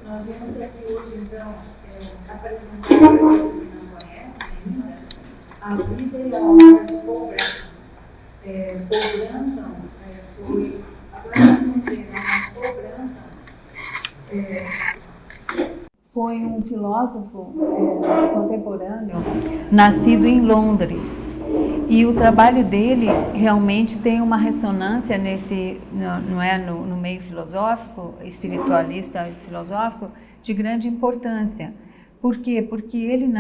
Nós vamos aqui hoje, então, apresentar para aqueles que não conhecem ainda a vida e a obra de Paul Branton. Paul Branton foi, agora nós vamos ver, mas Paul Branton foi um filósofo contemporâneo, nascido em Londres. E o trabalho dele realmente tem uma ressonância no meio filosófico, espiritualista e filosófico, de grande importância. Por quê? Porque ele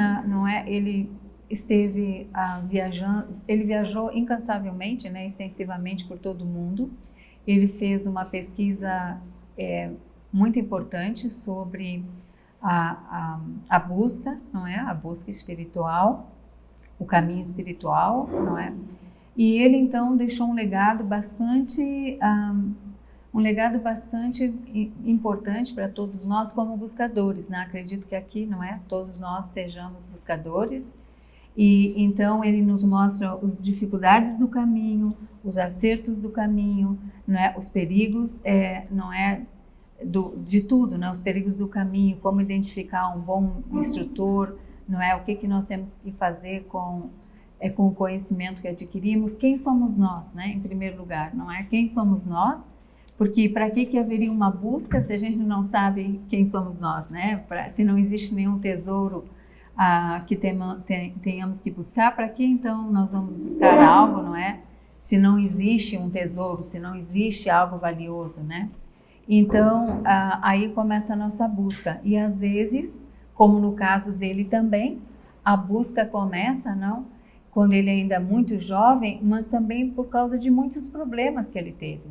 ele esteve viajando, ele viajou incansavelmente, extensivamente por todo o mundo. Ele fez uma pesquisa muito importante sobre a busca, a busca espiritual, o caminho espiritual, E ele então deixou um legado bastante importante para todos nós como buscadores, Acredito que aqui, todos nós sejamos buscadores. E então ele nos mostra as dificuldades do caminho, os acertos do caminho, os perigos, de tudo, os perigos do caminho, como identificar um bom instrutor, o que nós temos que fazer com o conhecimento que adquirimos, quem somos nós, em primeiro lugar, quem somos nós, porque para que haveria uma busca se a gente não sabe quem somos nós, se não existe nenhum tesouro que tenhamos que buscar, para que então nós vamos buscar algo, se não existe um tesouro, se não existe algo valioso, Então, aí começa a nossa busca, e às vezes, como no caso dele também, a busca começa, quando ele ainda é muito jovem, mas também por causa de muitos problemas que ele teve,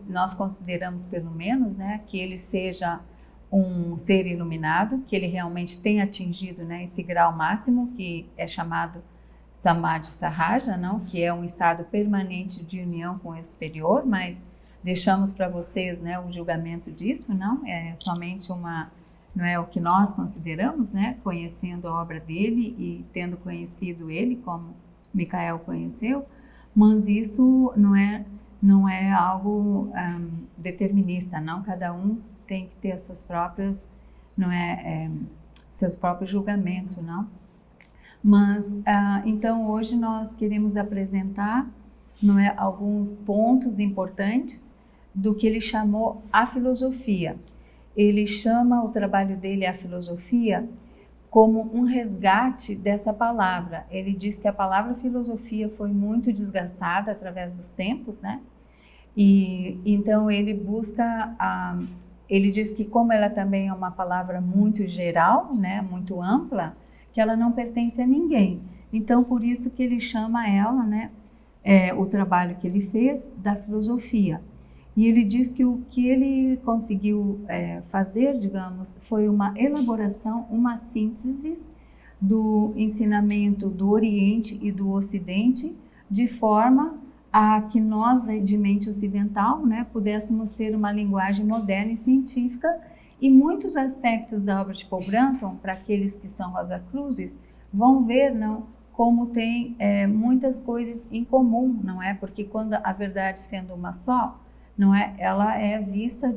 nós consideramos pelo menos, que ele seja um ser iluminado, que ele realmente tenha atingido, esse grau máximo que é chamado Samadhi Sahaja, que é um estado permanente de união com o superior, mas deixamos para vocês, o julgamento disso, é somente não é o que nós consideramos, conhecendo a obra dele e tendo conhecido ele, como Michael conheceu, mas isso não é algo determinista, cada um tem que ter as suas próprias, seus próprios julgamentos, Mas, então, hoje nós queremos apresentar, alguns pontos importantes do que ele chamou a filosofia. Ele chama o trabalho dele, a filosofia, como um resgate dessa palavra. Ele diz que a palavra filosofia foi muito desgastada através dos tempos, E então ele busca, ele diz que como ela também é uma palavra muito geral, muito ampla, que ela não pertence a ninguém. Então por isso que ele chama ela, o trabalho que ele fez da filosofia. E ele diz que o que ele conseguiu fazer, digamos, foi uma elaboração, uma síntese do ensinamento do Oriente e do Ocidente, de forma a que nós, de mente ocidental, pudéssemos ter uma linguagem moderna e científica, e muitos aspectos da obra de Paul Branton, para aqueles que são Rosacruzes, vão ver, como tem muitas coisas em comum, Porque quando a verdade sendo uma só, ela é vista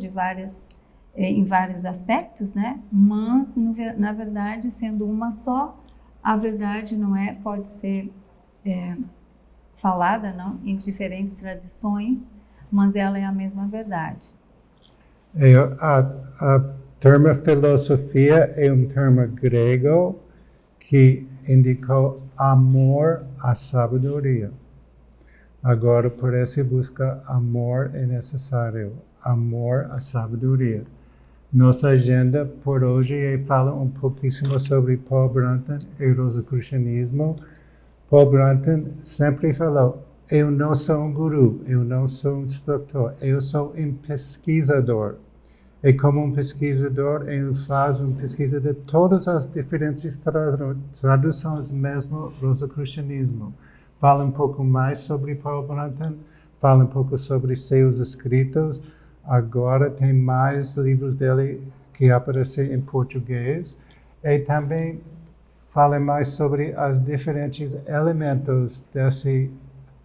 em vários aspectos, Mas, na verdade, sendo uma só, a verdade pode ser falada, em diferentes tradições, mas ela é a mesma verdade. A termo filosofia é um termo grego que indicou amor à sabedoria. Agora, por essa busca, amor é necessário, amor à sabedoria. Nossa agenda por hoje fala um pouquíssimo sobre Paul Branton e o Rosacrucianismo. Paul Branton sempre falou, eu não sou um guru, eu não sou um instrutor, eu sou um pesquisador. E como um pesquisador, ele faz uma pesquisa de todas as diferentes traduções mesmo do Rosacrucianismo. Fala um pouco mais sobre Paul Branton, fala um pouco sobre seus escritos. Agora tem mais livros dele que aparecem em português. E também fala mais sobre os diferentes elementos desse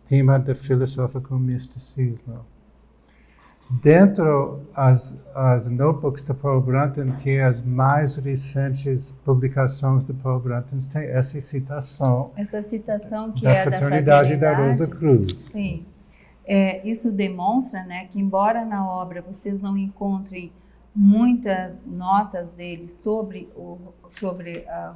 tema de filosófico misticismo. Dentro as notebooks de Paul Brunton, que é as mais recentes publicações de Paul Brunton, tem essa citação que da é Fraternidade da Rosa Cruz. Sim. Isso demonstra, né, que embora na obra vocês não encontrem muitas notas dele sobre o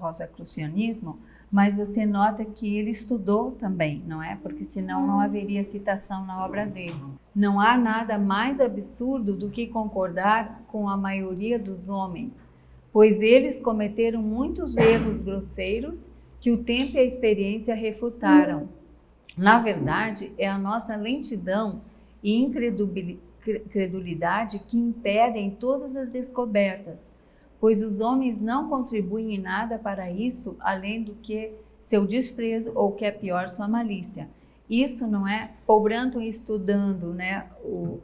rosacrucianismo, mas você nota que ele estudou também, não é? Porque senão não haveria citação na obra dele. Não há nada mais absurdo do que concordar com a maioria dos homens, pois eles cometeram muitos erros grosseiros que o tempo e a experiência refutaram. Na verdade, é a nossa lentidão e incredulidade que impedem todas as descobertas, pois os homens não contribuem em nada para isso, além do que seu desprezo ou, que é pior, sua malícia. Isso não é? Paul Brunton, estudando, né, o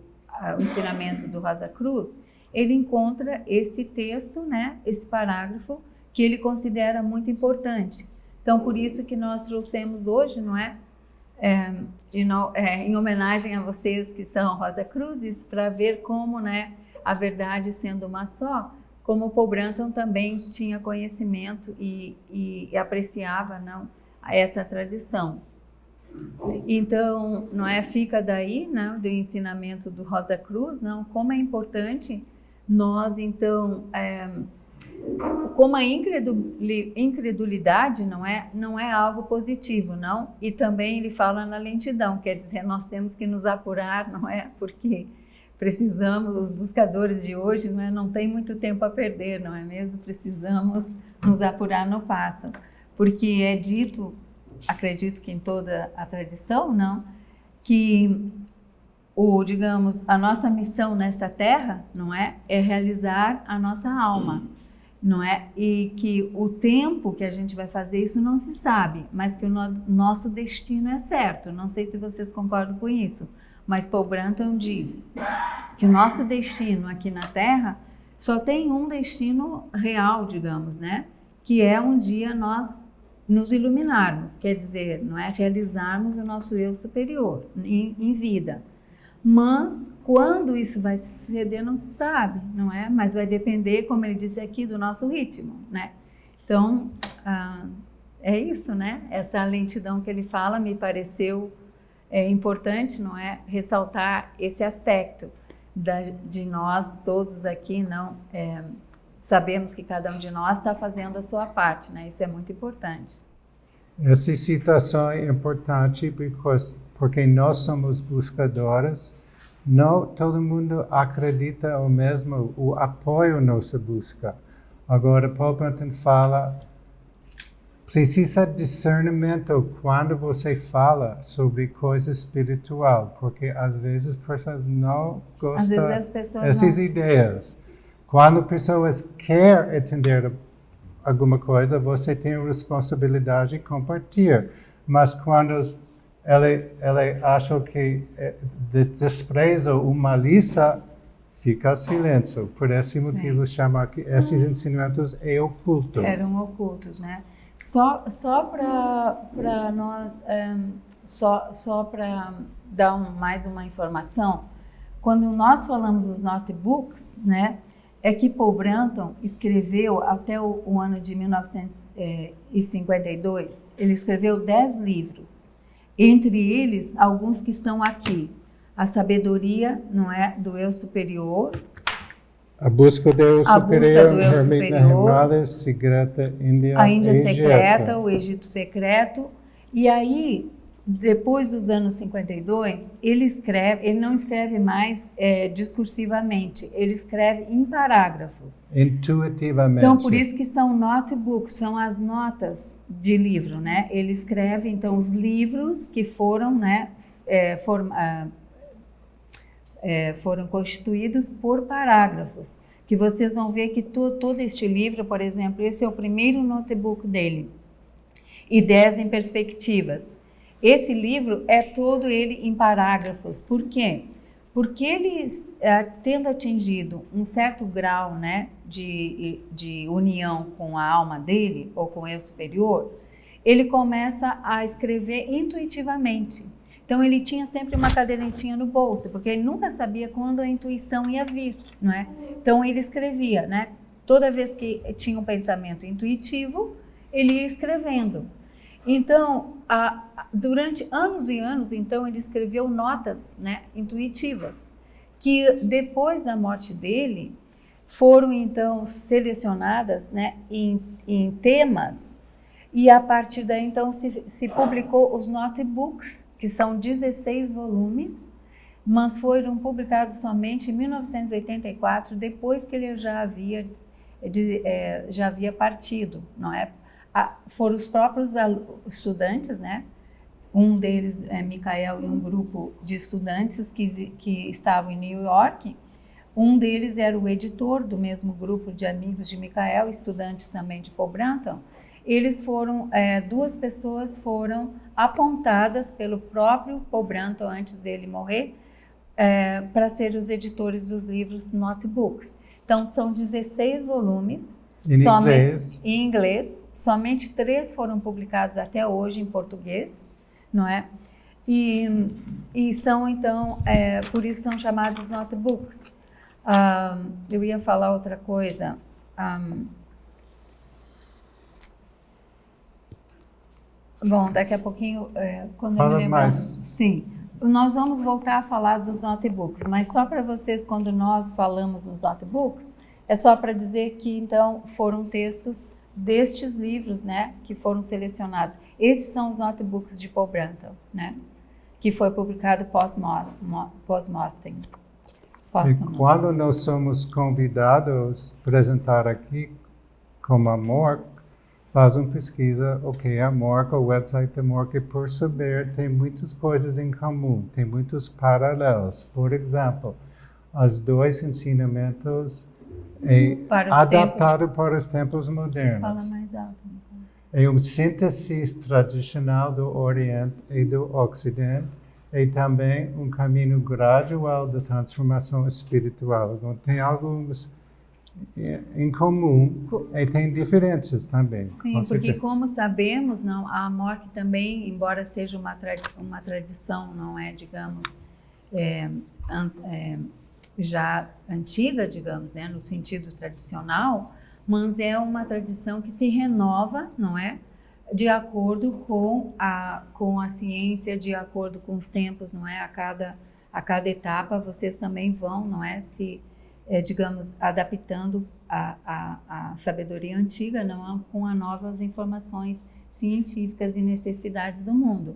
ensinamento do Rosa Cruz, ele encontra esse texto, né, esse parágrafo, que ele considera muito importante. Então, por isso que nós trouxemos hoje, não é? Em homenagem a vocês que são Rosa Cruzes, para ver como, né, a verdade sendo uma só, como Paul Brunton também tinha conhecimento e apreciava, não, essa tradição. Então, não é, fica daí, né, do ensinamento do Rosa Cruz, não, como é importante nós, então, como a incredulidade não é algo positivo, não, e também ele fala na lentidão, quer dizer, nós temos que nos apurar, não é, porque precisamos, os buscadores de hoje, não tem muito tempo a perder, não é mesmo? Precisamos nos apurar no passo, porque é dito, acredito que em toda a tradição, não, que digamos, a nossa missão nessa terra, não é realizar a nossa alma, não é? E que o tempo que a gente vai fazer isso não se sabe, mas que o nosso destino é certo. Não sei se vocês concordam com isso, mas Paul Brunton diz que o nosso destino aqui na Terra só tem um destino real, digamos, né? Que é um dia nós nos iluminarmos, quer dizer, não é, realizarmos o nosso eu superior em vida. Mas quando isso vai suceder não se sabe, não é? Mas vai depender, como ele disse aqui, do nosso ritmo, né? Então, é isso, né? Essa lentidão que ele fala me pareceu importante, não é? Ressaltar esse aspecto de nós todos aqui, não sabemos que cada um de nós está fazendo a sua parte, né? Isso é muito importante. Essa citação é importante porque nós somos buscadoras, não todo mundo acredita o mesmo, o apoio nossa busca. Agora, Paul Brunton fala, precisa de discernimento quando você fala sobre coisa espiritual, porque às vezes as pessoas não gostam dessas ideias. Quando pessoas querem entender alguma coisa, você tem a responsabilidade de compartilhar. Mas quando ela acha que de desprezo ou malícia, fica silêncio. Por esse motivo, chama que esses ensinamentos ocultos. Eram ocultos, né? Só para nós, só para dar mais uma informação, quando nós falamos dos notebooks, né, é que Paul Brunton escreveu até o ano de 1952, ele escreveu 10 livros, entre eles alguns que estão aqui, A Sabedoria, não é, do Eu Superior, A Busca do Eu Superior, Himalaya Secreta, a Índia Secreta, o Egito Secreto, e aí, depois dos anos 52, ele não escreve mais discursivamente, ele escreve em parágrafos. Intuitivamente. Então, por isso que são notebooks, são as notas de livro, né? Ele escreve, então, os livros que foram, né, foram constituídos por parágrafos, que vocês vão ver que todo este livro, por exemplo, esse é o primeiro notebook dele, Ideias em Perspectivas. Esse livro é todo ele em parágrafos. Por quê? Porque ele, tendo atingido um certo grau, né, de união com a alma dele, ou com o eu superior, ele começa a escrever intuitivamente. Então ele tinha sempre uma cadernetinha no bolso, porque ele nunca sabia quando a intuição ia vir, não é? Então ele escrevia, né? Toda vez que tinha um pensamento intuitivo, ele ia escrevendo. Então, durante anos e anos, então ele escreveu notas, né, intuitivas, que depois da morte dele foram então selecionadas, né, em temas, e a partir daí então se publicou os notebooks, que são 16 volumes, mas foram publicados somente em 1984, depois que ele já havia partido, não é? Foram os próprios estudantes, né? Um deles é Michael e um grupo de estudantes que estavam em New York. Um deles era o editor do mesmo grupo de amigos de Michael, estudantes também de Paul Branton. Eles foram, duas pessoas foram apontadas pelo próprio Paul Branton antes dele morrer, para ser os editores dos livros Notebooks. Então são 16 volumes. Em inglês, somente 3 foram publicados até hoje em português, não é? E são então, por isso são chamados notebooks. Eu ia falar outra coisa. Bom, daqui a pouquinho, quando eu me lembrar. Mais. Sim. Nós vamos voltar a falar dos notebooks, mas só para vocês, quando nós falamos nos notebooks, é só para dizer que, então, foram textos destes livros, né, que foram selecionados. Esses são os notebooks de Paul Branton, né, que foi publicado pós-mortem. E quando nós somos convidados a apresentar aqui como a MORC, faz uma pesquisa, ok, a MORC, o website da MORC, por saber, tem muitas coisas em comum, tem muitos paralelos. Por exemplo, os 2 ensinamentos adaptado para os tempos modernos. Fala mais alto. É uma síntese tradicional do Oriente e do Ocidente e também um caminho gradual da transformação espiritual. Então, tem alguns em comum e tem diferenças também. Sim, porque como sabemos, não, a MORC também, embora seja uma tradição, não é, digamos, já antiga, digamos, né, no sentido tradicional, mas é uma tradição que se renova, não é, de acordo com a ciência, de acordo com os tempos, não é, a cada etapa vocês também vão, não é, se, digamos, adaptando a sabedoria antiga, não é, com as novas informações científicas e necessidades do mundo.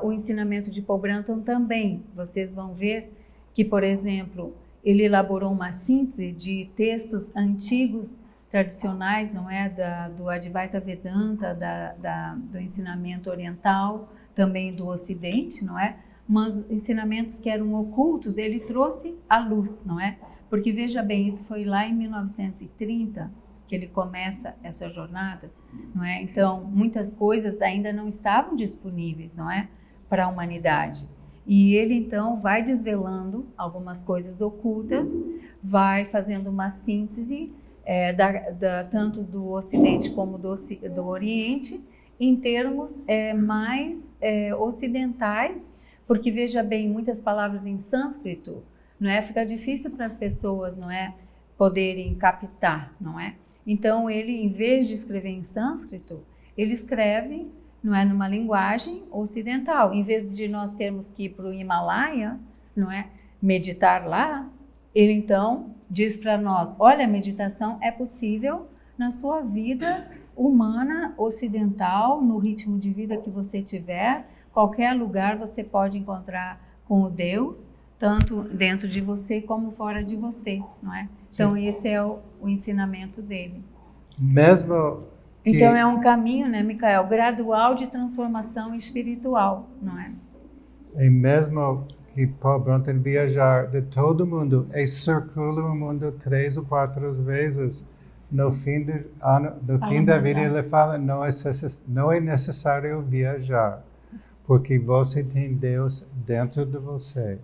O ensinamento de Paul Branton também, vocês vão ver que, por exemplo, ele elaborou uma síntese de textos antigos, tradicionais, não é, do Advaita Vedanta, do ensinamento oriental, também do Ocidente, não é, mas ensinamentos que eram ocultos, ele trouxe à luz, não é, porque veja bem, isso foi lá em 1930 que ele começa essa jornada, não é, então muitas coisas ainda não estavam disponíveis, não é, para a humanidade. E ele, então, vai desvelando algumas coisas ocultas, vai fazendo uma síntese tanto do Ocidente como do Oriente, em termos mais ocidentais, porque, veja bem, muitas palavras em sânscrito, não é? Fica difícil para as pessoas, não é, poderem captar, não é? Então, ele, em vez de escrever em sânscrito, ele escreve, não é, numa linguagem ocidental. Em vez de nós termos que ir para o Himalaia, não é, meditar lá, ele então diz para nós, olha, a meditação é possível na sua vida humana, ocidental, no ritmo de vida que você tiver, qualquer lugar você pode encontrar com o Deus, tanto dentro de você como fora de você, não é? Então esse é o ensinamento dele. Então é um caminho, né, Michael, gradual de transformação espiritual, não é? E mesmo que Paul Branton viajar de todo mundo e circula o mundo 3 ou 4 vezes, no fim da vida ele fala, não é necessário viajar, porque você tem Deus dentro de você.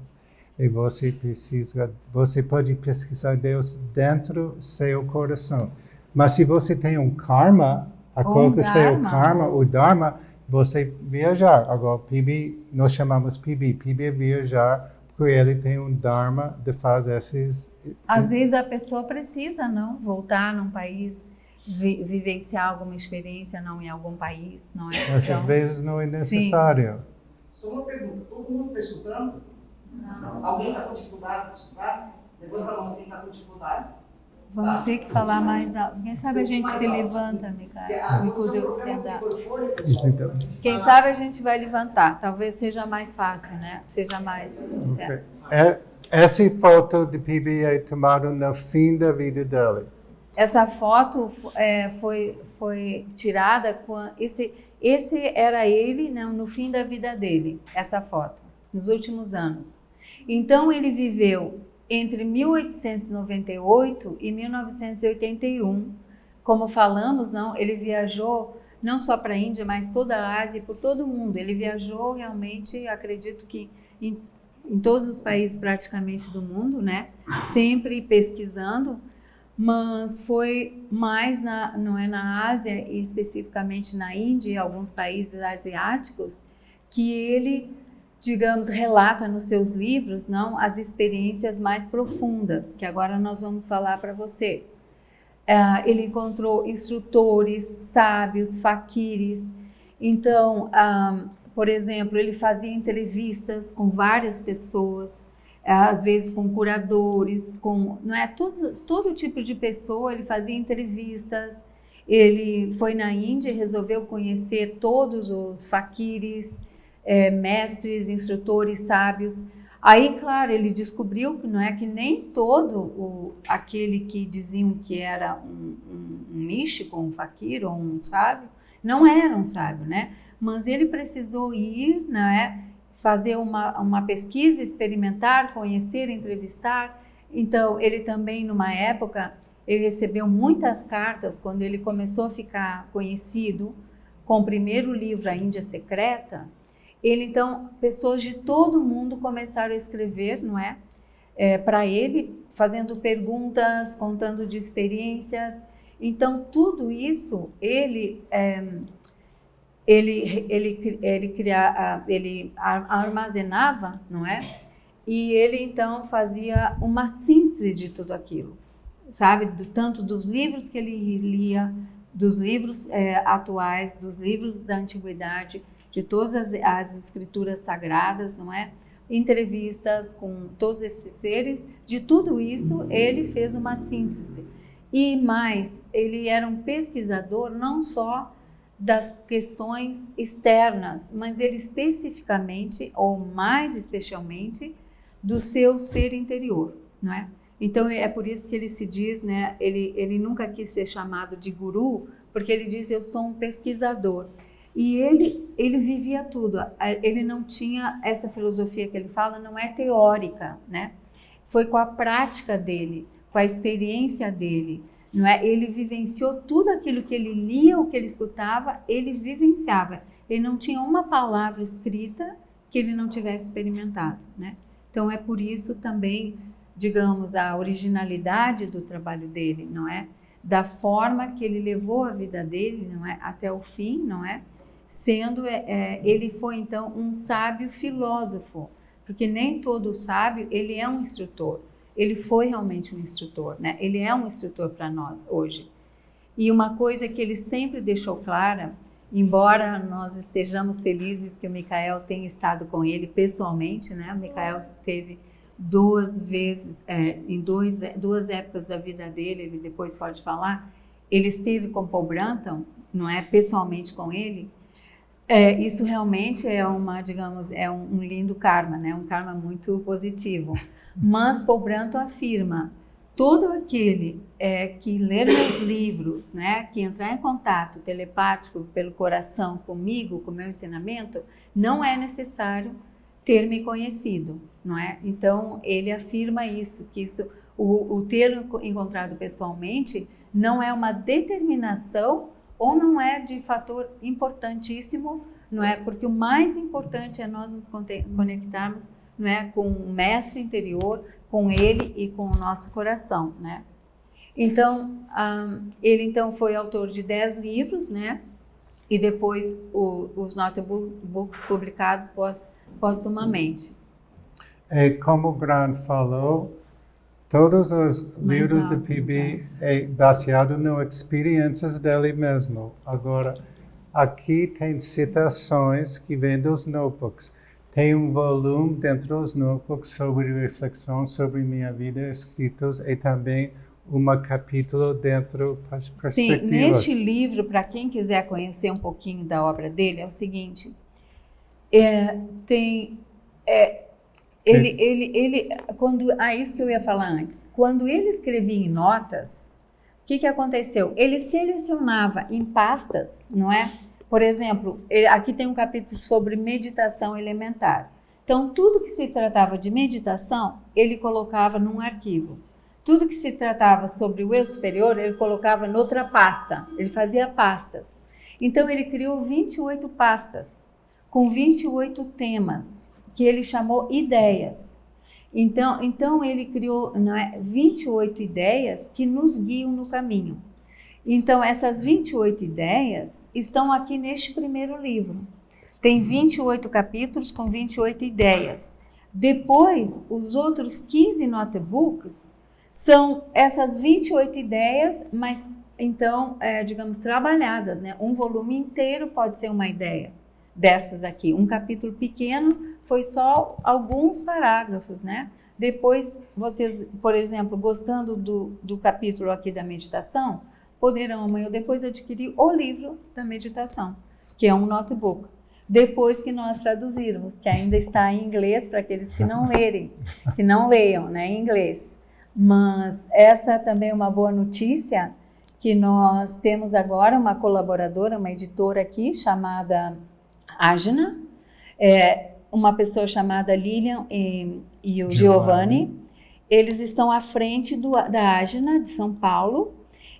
E você pode pesquisar Deus dentro do seu coração. Mas se você tem um karma, a coisa do seu karma, o dharma, você viajar. Agora, PB, nós chamamos PB. PB é viajar, porque ele tem um dharma de fazer esses... Às vezes a pessoa precisa, não? Voltar num país, vivenciar alguma experiência, não, em algum país, não é? Mas Então, às vezes não é necessário. Só uma pergunta, todo mundo está escutando? Não. Alguém está com dificuldade de escutar? Levanta a mão quem está com dificuldade. vamos ter que falar mais alto. Quem sabe a gente se levanta, Micael, e poder estender. Então. Quem sabe a gente vai levantar, talvez seja mais fácil, né? Seja mais... Okay. Essa foto de PB é tomada no fim da vida dele. Essa foto foi tirada com esse era ele, né, no fim da vida dele, essa foto, nos últimos anos. Então ele viveu entre 1898 e 1981, como falamos, não, ele viajou não só para a Índia, mas toda a Ásia e por todo o mundo. Ele viajou realmente, acredito que em todos os países praticamente do mundo, né, sempre pesquisando. Mas foi mais não é na Ásia, e especificamente na Índia e alguns países asiáticos, que ele, digamos, relata nos seus livros, não, as experiências mais profundas, que agora nós vamos falar para vocês. Ele encontrou instrutores, sábios, faquires. Então, por exemplo, ele fazia entrevistas com várias pessoas, às vezes com curadores, com todo tipo de pessoa. Ele fazia entrevistas. Ele foi na Índia e resolveu conhecer todos os faquires, mestres, instrutores, sábios. Aí, claro, ele descobriu que não é que nem todo aquele que diziam que era um místico, um faquir ou um sábio, não era um sábio, né? Mas ele precisou ir, né, fazer uma pesquisa, experimentar, conhecer, entrevistar. Então, ele também, numa época, ele recebeu muitas cartas quando ele começou a ficar conhecido com o primeiro livro, A Índia Secreta. Ele, então, pessoas de todo o mundo começaram a escrever, não é? Para ele, fazendo perguntas, contando de experiências. Então, tudo isso, ele armazenava, não é? E ele, então, fazia uma síntese de tudo aquilo, sabe? Tanto dos livros que ele lia, dos livros atuais, dos livros da antiguidade, de todas as escrituras sagradas, não é? Entrevistas com todos esses seres, de tudo isso ele fez uma síntese. E mais, ele era um pesquisador não só das questões externas, mas ele especificamente, ou mais especialmente, do seu ser interior, não é? Então é por isso que ele se diz, né? Ele nunca quis ser chamado de guru, porque ele diz: eu sou um pesquisador. E ele vivia tudo. Ele não tinha essa filosofia que ele fala, não é teórica, né? Foi com a prática dele, com a experiência dele, não é? Ele vivenciou tudo aquilo que ele lia, o que ele escutava, ele vivenciava. Ele não tinha uma palavra escrita que ele não tivesse experimentado, né? Então é por isso também, digamos, a originalidade do trabalho dele, não é? Da forma que ele levou a vida dele, não é? Até o fim, não é? Sendo, ele foi então um sábio filósofo, porque nem todo sábio, ele é um instrutor. Ele foi realmente um instrutor, né? Ele é um instrutor para nós hoje. E uma coisa que ele sempre deixou clara, embora nós estejamos felizes que o Micael tenha estado com ele pessoalmente, né? O Micael teve 2 vezes, em duas épocas da vida dele, ele depois pode falar, ele esteve com Paul Branton, não é? Pessoalmente com ele. Isso realmente é digamos, é um lindo karma, né? Um karma muito positivo. Mas Paul Branton afirma: todo aquele que ler meus livros, né, que entrar em contato telepático pelo coração comigo, com o meu ensinamento, não é necessário ter me conhecido, não é? Então ele afirma isso, que isso, o ter encontrado pessoalmente não é uma determinação ou não é de fator importantíssimo, não é? Porque o mais importante é nós nos conectarmos, não é, com o mestre interior, com ele e com o nosso coração, né? Então, ele então foi autor de 10 livros, né? e depois os notebooks publicados póstumamente. E como o Grant falou, todos os livros alto, do PB é baseado nas experiências dele mesmo. Agora, aqui tem citações que vêm dos notebooks. Tem um volume dentro dos notebooks sobre reflexões sobre minha vida escritos e também capítulo dentro das perspectivas. Sim, neste livro, para quem quiser conhecer um pouquinho da obra dele, é o seguinte, isso que eu ia falar antes, quando ele escrevia em notas, o que aconteceu? Ele selecionava em pastas, não é? Por exemplo, aqui tem um capítulo sobre meditação elementar. Então, tudo que se tratava de meditação, ele colocava num arquivo. Tudo que se tratava sobre o eu superior, ele colocava noutra pasta. Ele fazia pastas. Então, ele criou 28 pastas, com 28 temas, que ele chamou ideias. Então ele criou 28 ideias que nos guiam no caminho. Então, essas 28 ideias estão aqui neste primeiro livro. Tem 28 capítulos com 28 ideias. Depois, os outros 15 notebooks são essas 28 ideias, mas então, digamos, trabalhadas, né? Um volume inteiro pode ser uma ideia dessas aqui. Um capítulo pequeno foi só alguns parágrafos, né? Depois, vocês, por exemplo, gostando do capítulo aqui da meditação, poderão amanhã ou depois adquirir o livro da meditação, que é um notebook. Depois que nós traduzirmos, que ainda está em inglês para aqueles que não leiam, né, em inglês. Mas essa também é uma boa notícia, que nós temos agora uma colaboradora, uma editora aqui, chamada Ajna, uma pessoa chamada Lilian e o Giovanni. Eles estão à frente da Ajna, de São Paulo.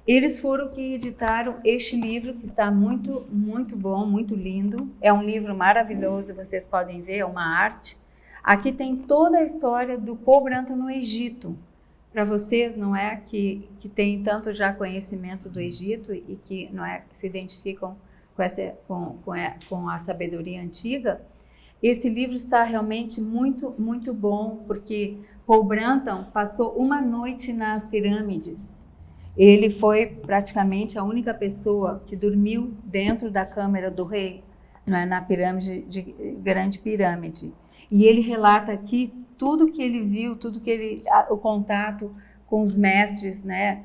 Eles foram que editaram este livro, que está muito, muito bom, muito lindo. É um livro maravilhoso, vocês podem ver, é uma arte. Aqui tem toda a história do Paul Brunton no Egito. Para vocês, não é, que tem tanto já conhecimento do Egito e que não é, se identificam com a sabedoria antiga, esse livro está realmente muito, muito bom, porque Paul Brunton passou uma noite nas pirâmides. Ele foi praticamente a única pessoa que dormiu dentro da câmara do rei, não é, na pirâmide, grande pirâmide. E ele relata aqui tudo que ele viu, o contato com os mestres, né,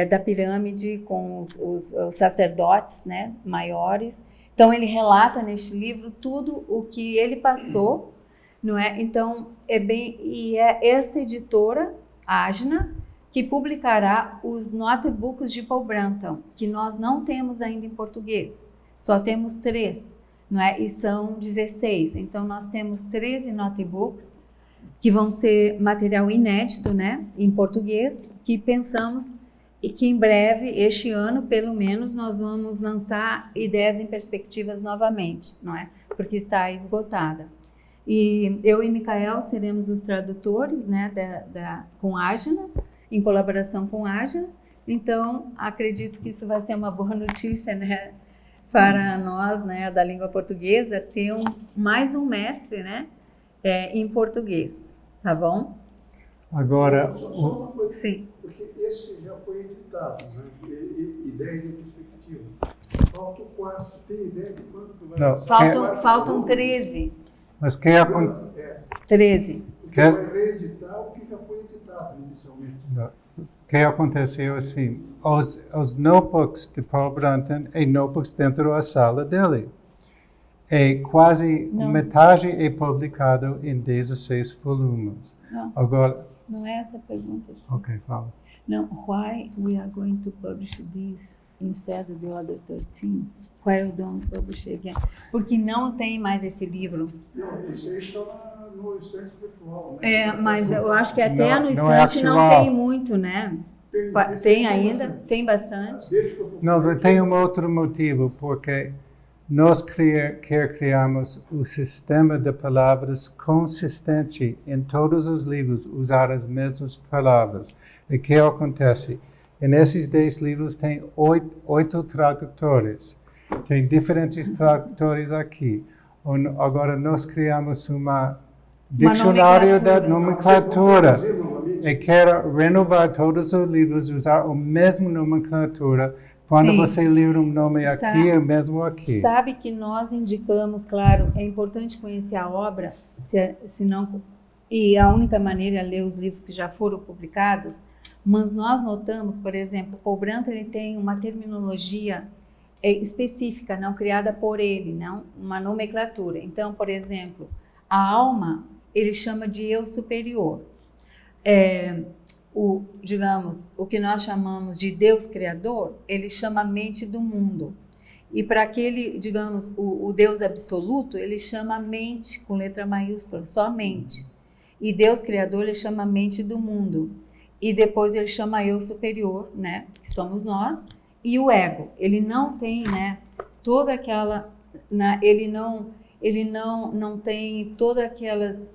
da pirâmide, com os sacerdotes, né, maiores. Então ele relata neste livro tudo o que ele passou, não é? Então é esta editora, Ajna, que publicará os notebooks de Paul Brunton, que nós não temos ainda em português, só temos 3, não é? E são 16. Então nós temos 13 notebooks que vão ser material inédito, né, em português, que pensamos e que em breve, este ano, pelo menos, nós vamos lançar Ideias em Perspectivas novamente, não é? Porque está esgotada. E eu e Micael seremos os tradutores, né, com Ajna, em colaboração com Ajna. Então, acredito que isso vai ser uma boa notícia, né, para nós, né, da língua portuguesa, ter mais um mestre, né, em português, tá bom? Agora, só uma coisa, sim. Porque esse já foi editado, né? Ideias em perspectiva. Falta o quarto. Tem ideia de quando tu vai Não, faltam 13. Mas que acontece? 13. Porque vai reeditar o que já foi editado inicialmente. O que aconteceu assim? Os notebooks de Paul Brunton e notebooks dentro da sala dele. E quase metade é publicado em 16 volumes. Não. Agora, não é essa a pergunta. Sim. Ok, fala. Não, why we are going to publish this instead of the other 13? Why we don't publish again? Porque não tem mais esse livro. Não, isso aí está no estante virtual, né? Mas eu acho que até no estante estante não tem muito, né? Tem ainda? Bastante. Tem bastante? Não, tem um outro motivo, porque nós criamos o sistema de palavras consistente em todos os livros, usar as mesmas palavras. E o que acontece? Nesses 10 livros tem 8 tradutores. Tem diferentes tradutores aqui. Agora nós criamos uma dicionário da nomenclatura. E quero renovar todos os livros, usar a mesma nomenclatura. Quando Sim. você ler um nome aqui, Sabe- é mesmo aqui. Sabe que nós indicamos, claro, é importante conhecer a obra, se não, e a única maneira é ler os livros que já foram publicados, mas nós notamos, por exemplo, Paul Brandt, ele tem uma terminologia específica, não criada por ele, não uma nomenclatura. Então, por exemplo, a alma, ele chama de eu superior. Digamos, o que nós chamamos de Deus Criador, ele chama a mente do mundo. E para aquele, digamos, o Deus absoluto, ele chama a mente, com letra maiúscula, só a mente. E Deus Criador, ele chama a mente do mundo. E depois ele chama eu superior, né, que somos nós, e o ego. Ele não tem, né, toda aquela, ele não tem todas aquelas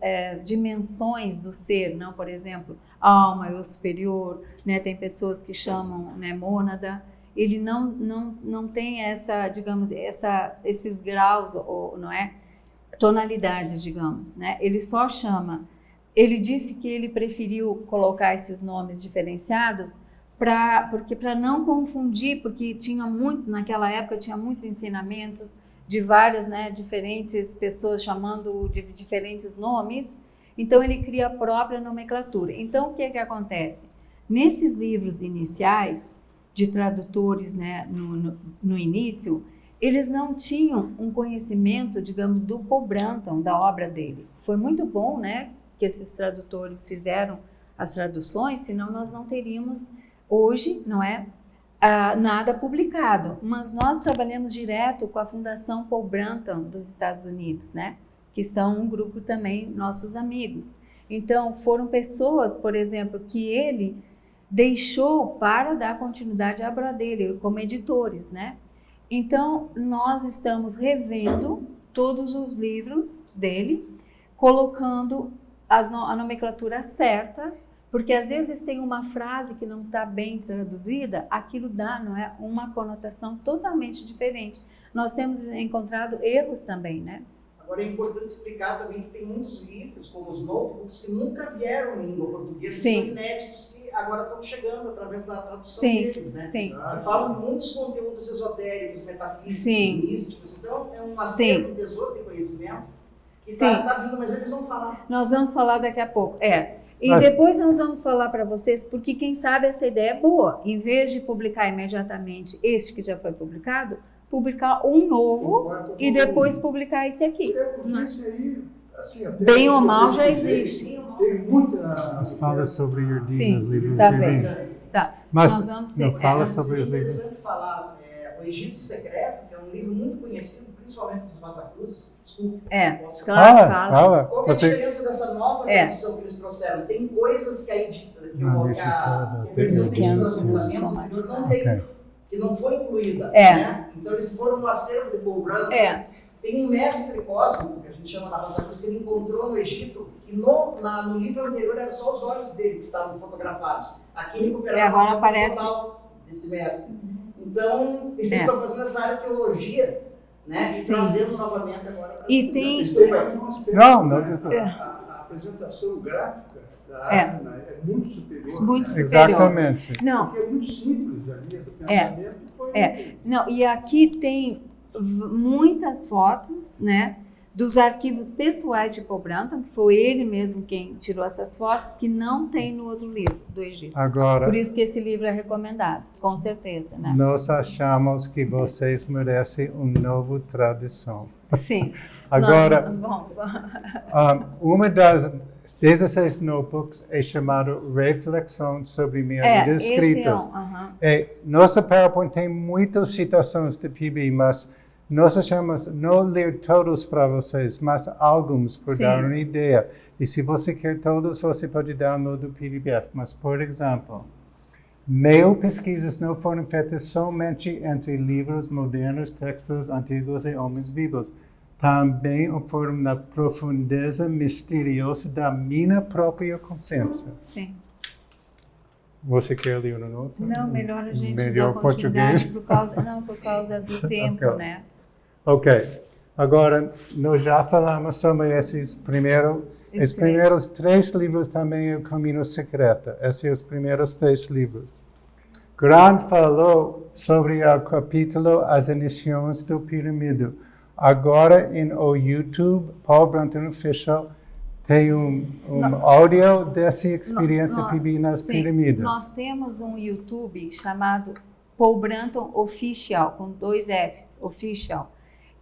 dimensões do ser, não, por exemplo, alma, eu superior, né, tem pessoas que chamam, né, mônada. Ele não tem essa, digamos, esses graus, ou, não é, tonalidades, digamos, né? Ele só chama. Ele disse que ele preferiu colocar esses nomes diferenciados para não confundir, porque tinha muito, naquela época tinha muitos ensinamentos de várias, né, diferentes pessoas chamando de diferentes nomes. Então ele cria a própria nomenclatura. Então o que acontece? Nesses livros iniciais de tradutores, né, no início, eles não tinham um conhecimento, digamos, do Paul Brandt, da obra dele. Foi muito bom, né, que esses tradutores fizeram as traduções, senão nós não teríamos hoje, não é, nada publicado. Mas nós trabalhamos direto com a Fundação Paul Brandt dos Estados Unidos, né, que são um grupo também nossos amigos. Então foram pessoas, por exemplo, que ele deixou para dar continuidade à obra dele, como editores, né? Então, nós estamos revendo todos os livros dele, colocando a nomenclatura certa, porque às vezes tem uma frase que não está bem traduzida, aquilo dá, não é, uma conotação totalmente diferente. Nós temos encontrado erros também, né? Agora é importante explicar também que tem muitos livros, como os notebooks, que nunca vieram em língua portuguesa, que são inéditos, que agora estão chegando através da tradução deles, né? Sim. Que falam de muitos conteúdos esotéricos, metafísicos, Sim. místicos. Então é um acervo, um tesouro de conhecimento que está vindo, mas eles vão falar. Nós vamos falar daqui a pouco. E depois nós vamos falar para vocês, porque quem sabe essa ideia é boa. Em vez de publicar imediatamente este que já foi publicado, publicar um novo e depois publicar esse aqui. Isso aí, assim, até Bem ou mal já existe. Tem muitas. Fala sobre Urdin Sim, nos livros tá de bem. Urdin. Tá. Mas Nós vamos não ter- fala É sobre os livros. interessante falar, o Egito Secreto, que é um livro muito conhecido, principalmente dos Vazacruzes. Desculpe. posso- Claro, fala. Fala. Qual que é a Você... diferença dessa nova tradução que eles trouxeram? Tem coisas que a versão de editora do pensamento não tem, que não foi incluída. Né? Então eles foram no acervo de Paul Brandt. Tem um mestre cósmico, que a gente chama da Rosa Cruz, que ele encontrou no Egito, e no livro anterior eram só os olhos dele que estavam fotografados. Aqui recuperaram agora a foto aparece total desse mestre. Então, eles estão fazendo essa arqueologia, né? E trazendo novamente agora para E tem- Não. A apresentação gráfica da Arna é muito superior. Muito superior. Exatamente. Não, Porque é muito simples ali, do pensamento foi... não, e aqui tem muitas fotos, né, dos arquivos pessoais de Paul Brandt, que foi ele mesmo quem tirou essas fotos, que não tem no outro livro do Egito. Agora, Por isso que esse livro é recomendado, com certeza, né? nós achamos que vocês merecem uma nova tradução. Sim. Agora, Bom, uma das 16 notebooks é chamada Reflexão sobre minha vida escrita. Nossa PowerPoint tem muitas citações de PB, mas nós achamos não ler todos para vocês, mas alguns para dar uma ideia. E se você quer todos, você pode download o PDF. Mas, por exemplo, Meu pesquisas não foram feitas somente entre livros modernos, textos antigos e homens vivos. Também foram na profundeza misteriosa da minha própria consciência. Sim. Você quer ler no outro? Não, melhor a gente melhor dar continuidade português. por causa do tempo, Ok. né? Ok. Agora, nós já falamos sobre os primeiros 3 livros também, O Caminho Secreto. Esses são os primeiros 3 livros. Grant falou sobre o capítulo As Iniciações do Pirâmide. Agora, no YouTube, Paul Brunton Official, tem áudio dessa experiência PB nas sim, pirâmides. Nós temos um YouTube chamado Paul Brunton Official, com 2 Fs, Official.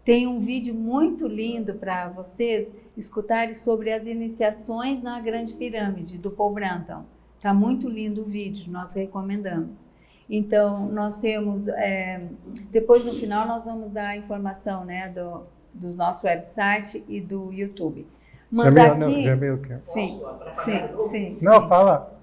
Tem um vídeo muito lindo para vocês escutarem sobre as iniciações na Grande Pirâmide, do Paul Brunton. Está muito lindo o vídeo, nós recomendamos. Então, nós temos, depois no final nós vamos dar a informação, né, do nosso website e do YouTube. Mas aqui... Jamil, quer? Sim. Não, fala.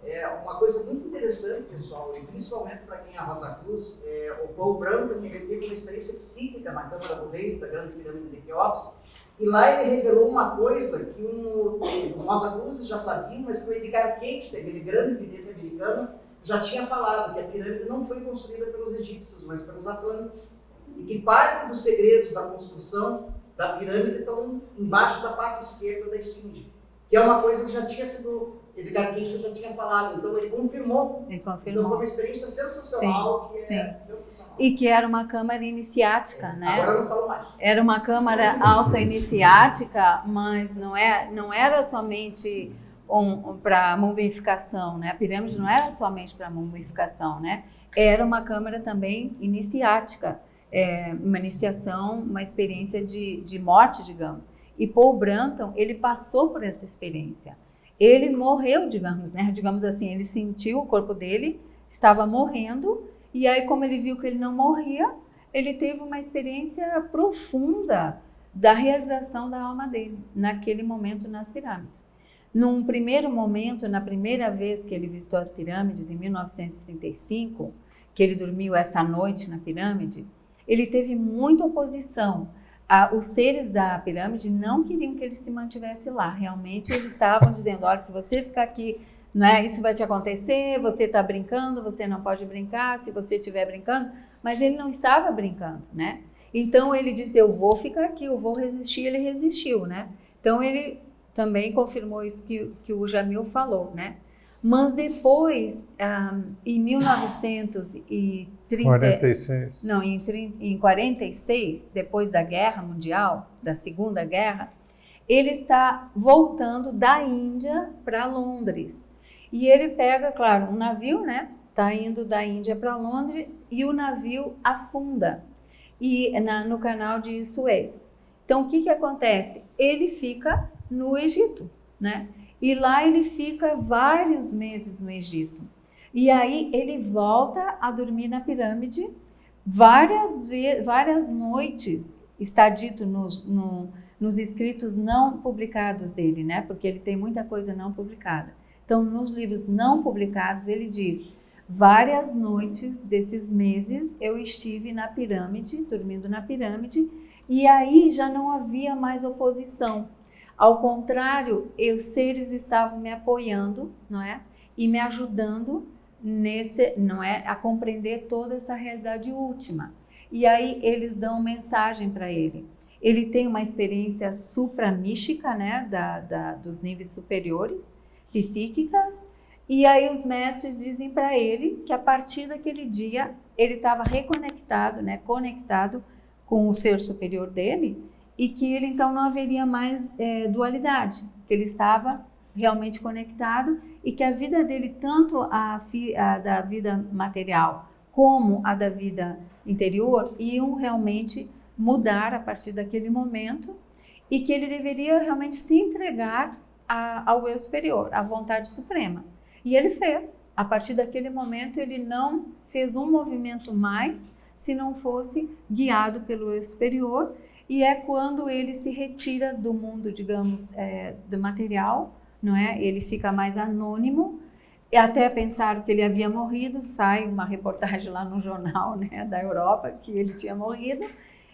Uma coisa muito interessante, pessoal, e principalmente para quem é a Rosa Cruz, o Paul Brunton, ele teve uma experiência psíquica na Câmara do Rei, da Grande Pirâmide de Quéops, e lá ele revelou uma coisa que os Rosa Cruzes já sabiam, mas que o Edgar Cayce, aquele grande vidente americano, já tinha falado que a pirâmide não foi construída pelos egípcios, mas pelos atlantes, e que parte dos segredos da construção da pirâmide estão embaixo da parte esquerda da esfinge, que é uma coisa que já tinha sido, Edgar Cayce já tinha falado, então ele confirmou. Então foi uma experiência sensacional, sensacional. E que era uma câmara iniciática, né? Agora eu não falo mais. Era uma câmara alça iniciática, mas não era somente para mumificação, né? A pirâmide não era somente para mumificação, né? Era uma câmara também iniciática, uma iniciação, uma experiência de morte, digamos. E Paul Brunton, ele passou por essa experiência. Ele morreu, digamos assim, ele sentiu o corpo dele, estava morrendo, e aí como ele viu que ele não morria, ele teve uma experiência profunda da realização da alma dele, naquele momento nas pirâmides. Num primeiro momento, na primeira vez que ele visitou as pirâmides, em 1935, que ele dormiu essa noite na pirâmide, ele teve muita oposição. Os seres da pirâmide não queriam que ele se mantivesse lá. Realmente eles estavam dizendo, olha, se você ficar aqui, né, isso vai te acontecer, você está brincando, você não pode brincar, se você estiver brincando. Mas ele não estava brincando, né? Então ele disse, eu vou ficar aqui, eu vou resistir. Ele resistiu, né? Então ele também confirmou isso que o Jamil falou, né? Mas depois, em 1946, não, em 46, depois da Guerra Mundial, da Segunda Guerra, ele está voltando da Índia para Londres. E ele pega, claro, um navio, né? Está indo da Índia para Londres e o navio afunda no canal de Suez. Então, o que acontece? Ele fica no Egito, né? E lá ele fica vários meses no Egito. E aí ele volta a dormir na pirâmide várias noites, está dito nos escritos não publicados dele, né? Porque ele tem muita coisa não publicada. Então, nos livros não publicados, ele diz, várias noites desses meses eu estive na pirâmide, dormindo na pirâmide, e aí já não havia mais oposição. Ao contrário, os seres estavam me apoiando, não é? E me ajudando a compreender toda essa realidade última. E aí eles dão mensagem para ele. Ele tem uma experiência supramística, né? Dos níveis superiores, psíquicas. E aí os mestres dizem para ele que a partir daquele dia ele estava reconectado, né? Conectado com o ser superior dele, e que ele então não haveria mais dualidade, que ele estava realmente conectado e que a vida dele, tanto a da vida material como a da vida interior, iam realmente mudar a partir daquele momento e que ele deveria realmente se entregar ao eu superior, à vontade suprema. E ele fez. A partir daquele momento ele não fez um movimento mais se não fosse guiado pelo eu superior. E é quando ele se retira do mundo, digamos, do material, não é? Ele fica mais anônimo, e até pensaram que ele havia morrido, sai uma reportagem lá no jornal, né, da Europa, que ele tinha morrido,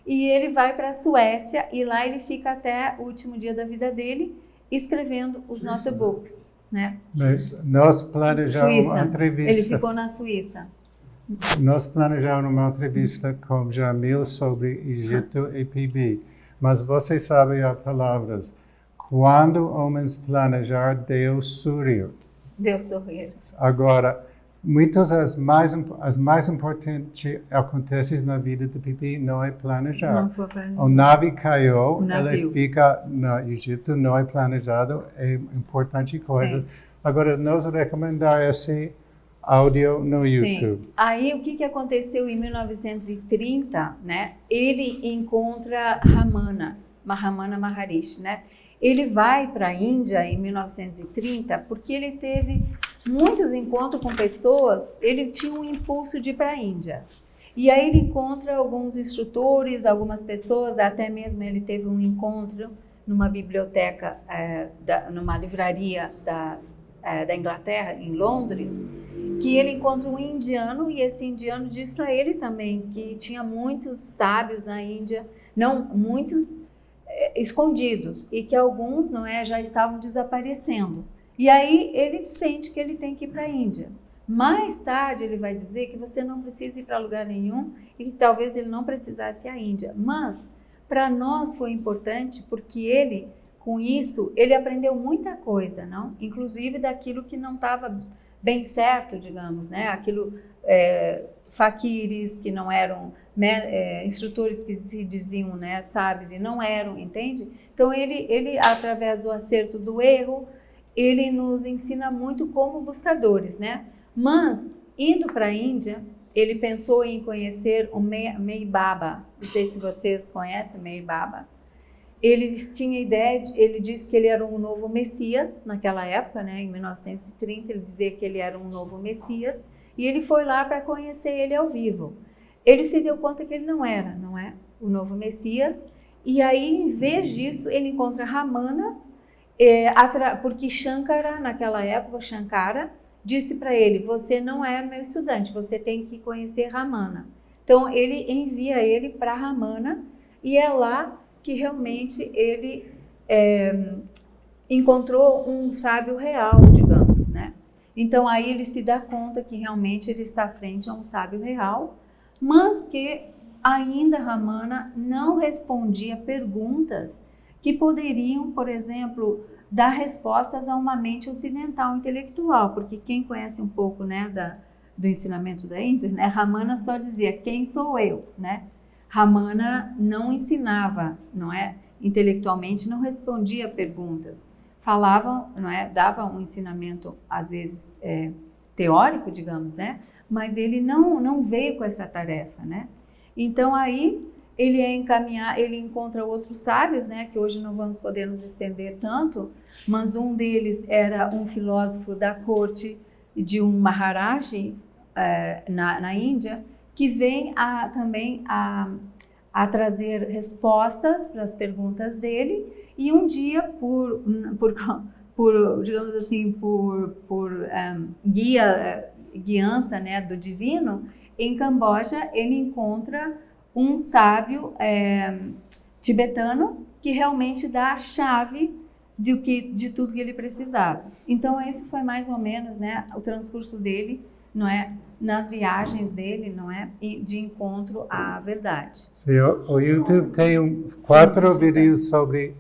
e ele vai para a Suécia, e lá ele fica até o último dia da vida dele, escrevendo os notebooks. né? Mas nós planejamos uma entrevista. Ele ficou na Suíça. Nós planejamos uma entrevista com Jamil sobre Egito e PB. Mas vocês sabem as palavras. Quando homens planejar, Deus sorriu. Deus sorriu. Agora, muitas as mais importantes acontecem na vida do PB não é planejar. Não foi planejar. O navio caiu, O ele navio. fica no Egito, não é planejado, é importante coisa. Sim. Agora, nós recomendar esse áudio no YouTube. Sim. Aí o que aconteceu em 1930, né? Ele encontra Ramana Maharishi, né? Ele vai para a Índia em 1930 porque ele teve muitos encontros com pessoas, ele tinha um impulso de ir para a Índia. E aí ele encontra alguns instrutores, algumas pessoas, até mesmo ele teve um encontro numa biblioteca, numa livraria da Inglaterra, em Londres, que ele encontra um indiano e esse indiano diz para ele também que tinha muitos sábios na Índia, não muitos escondidos, e que alguns já estavam desaparecendo. E aí ele sente que ele tem que ir para a Índia. Mais tarde ele vai dizer que você não precisa ir para lugar nenhum e que talvez ele não precisasse ir à Índia. Mas para nós foi importante porque ele, com isso, ele aprendeu muita coisa, não? Inclusive daquilo que não estava bem certo, digamos, né? Aquilo, faquires que não eram instrutores que se diziam, né, sábios e não eram, entende? Então ele através do acerto do erro, ele nos ensina muito como buscadores, né? Mas indo para a Índia, ele pensou em conhecer o Meher Baba. Não sei se vocês conhecem o Meher Baba. Ele tinha ideia, ele disse que ele era um novo Messias naquela época, né? Em 1930 ele dizia que ele era um novo Messias e ele foi lá para conhecer ele ao vivo. Ele se deu conta que ele não é o novo Messias, e aí, em vez disso, ele encontra Ramana, porque Shankara, naquela época, Shankara, disse para ele, você não é meu estudante, você tem que conhecer Ramana. Então, ele envia ele para Ramana, e é lá que realmente ele encontrou um sábio real, digamos, né? Então, aí ele se dá conta que realmente ele está frente a um sábio real, mas que ainda Ramana não respondia perguntas que poderiam, por exemplo, dar respostas a uma mente ocidental intelectual, porque quem conhece um pouco, né, do ensinamento da Índia, né, Ramana só dizia, quem sou eu, né? Ramana não ensinava, não é? Intelectualmente não respondia perguntas, falava, não é? Dava um ensinamento, às vezes, teórico, digamos, né? Mas ele não veio com essa tarefa, né? Então aí ele ele encontra outros sábios, né? Que hoje não vamos poder nos estender tanto, mas um deles era um filósofo da corte de um Maharaji na Índia, que vem também a trazer respostas para as perguntas dele, e um dia por digamos assim, por guiança, né, do divino, em Camboja ele encontra um sábio tibetano que realmente dá a chave de tudo que ele precisava. Então esse foi mais ou menos, né, o transcurso dele, não é, nas viagens dele, não é, de encontro à verdade. Sim, o YouTube tem 4 vídeos sobre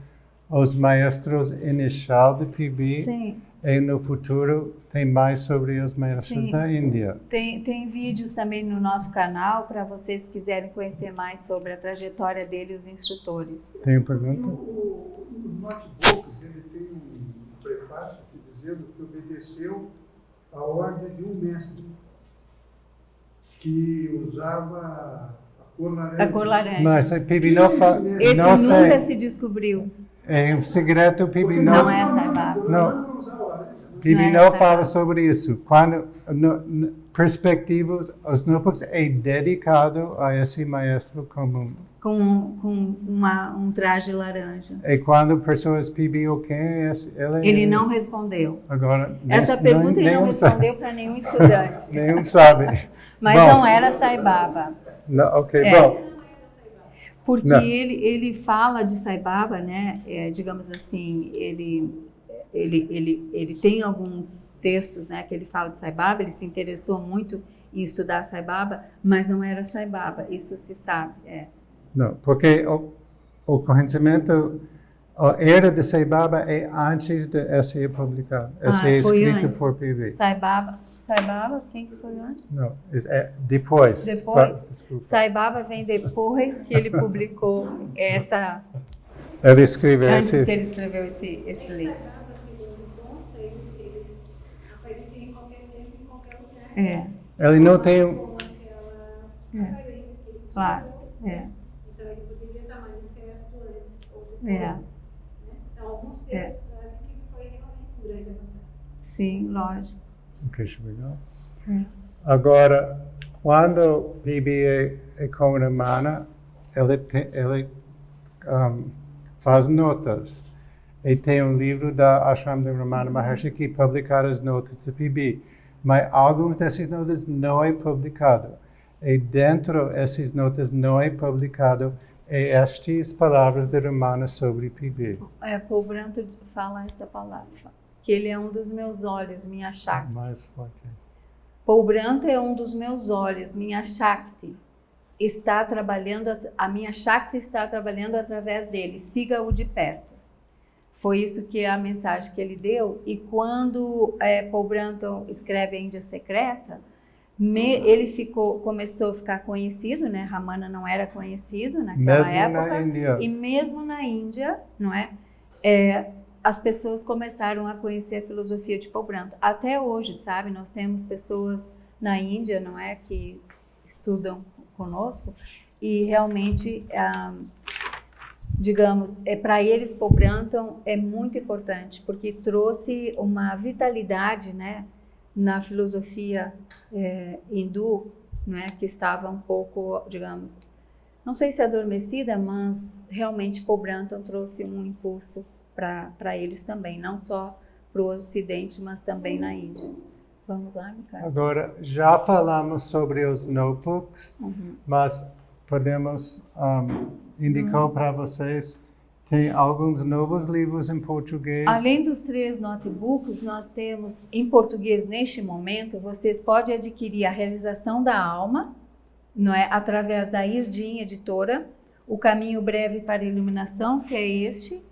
os maestros iniciais de PB. Sim. E no futuro tem mais sobre os maestros Sim. da Índia. Tem vídeos também no nosso canal para vocês que quiserem conhecer mais sobre a trajetória dele e os instrutores. Tem pergunta? Os notebooks, ele tem um prefácio aqui dizendo que obedeceu a ordem de um mestre que usava a cor laranja. A cor laranja. Mas a PB não fala. Esse não nunca sei. se descobriu. É um segredo, o PB Não não. é Sai Baba. Não. PB Não é não Sai fala Baba. sobre isso. Quando perspectivas, os notebooks é dedicado a esse maestro comum. Com um traje laranja. E quando pessoas PB o quem é esse? Ele não respondeu. Agora, Essa pergunta ele não nenhum sabe. respondeu para nenhum estudante. Nenhum sabe. Mas Bom, não era Sai Baba. não, ok, É. bom. Porque Não. ele fala de Sai Baba, né? Digamos assim, ele ele tem alguns textos, né, que ele fala de Sai Baba, ele se interessou muito em estudar Sai Baba, mas não era Sai Baba, isso se sabe. Não, porque o conhecimento, a era de Sai Baba é antes de ser publicado. Essa é foi escrita antes. por P.B. Sai Baba, quem que foi antes? Não, depois. Desculpa. Sai Baba vem depois que ele publicou essa... Ele escreveu antes que ele escreveu esse livro. Eles apareciam em qualquer tempo, em qualquer lugar. Ele não tem... Com aquela aparência que ele Claro, Então ele poderia estar manifesto antes ou depois. Né? Então alguns textos trazem que ele foi realmente um grande avatar. Sim, lógico. Ok, should we go? Agora, quando P.B. é com a Ramana, ele faz notas. E tem um livro da Ashram de Ramana Maharshi que publica as notas de P.B. Mas algumas dessas notas não é publicado. E dentro dessas notas não é publicado estas palavras de Ramana sobre P.B. Paul Branto fala essa palavra, que ele é um dos meus olhos, minha Shakti. Mais forte. Paul Branto é um dos meus olhos, minha Shakti. A minha Shakti está trabalhando através dele, siga-o de perto. Foi isso que é a mensagem que ele deu. E quando Paul Branto escreve a Índia Secreta, ele começou a ficar conhecido, né? Ramana não era conhecido naquela época. E mesmo na Índia, não é? As pessoas começaram a conhecer a filosofia de Paul Branto. Até hoje, sabe? Nós temos pessoas na Índia, não é? Que estudam conosco e realmente, digamos, para eles Paul Branto é muito importante porque trouxe uma vitalidade, né, na filosofia hindu, né, que estava um pouco, digamos, não sei se adormecida, mas realmente Paul Branto trouxe um impulso para eles também, não só para o Ocidente, mas também na Índia. Vamos lá, Ricardo. Agora, já falamos sobre os notebooks, mas podemos indicar para vocês, tem alguns novos livros em português. Além dos 3 notebooks, nós temos em português, neste momento, vocês podem adquirir A Realização da Alma, não é? Através da Irdim Editora, O Caminho Breve para a Iluminação, que é este,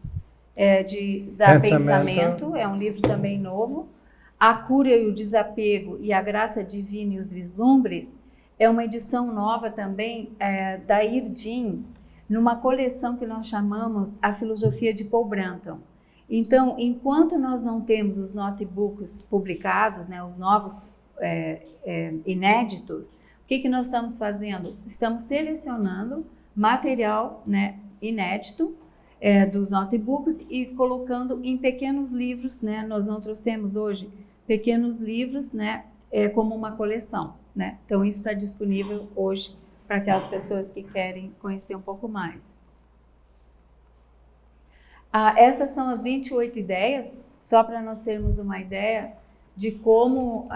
da Pensamento, é um livro também novo. A Cura e o Desapego e a Graça Divina e os Vislumbres é uma edição nova também da Irdim, numa coleção que nós chamamos A Filosofia de Paul Branto. Então, enquanto nós não temos os notebooks publicados, né, os novos inéditos, o que nós estamos fazendo? Estamos selecionando material, né, inédito dos notebooks e colocando em pequenos livros, né? Nós não trouxemos hoje pequenos livros, né, como uma coleção, né? Então isso está disponível hoje para aquelas pessoas que querem conhecer um pouco mais. Essas são as 28 ideias, só para nós termos uma ideia de como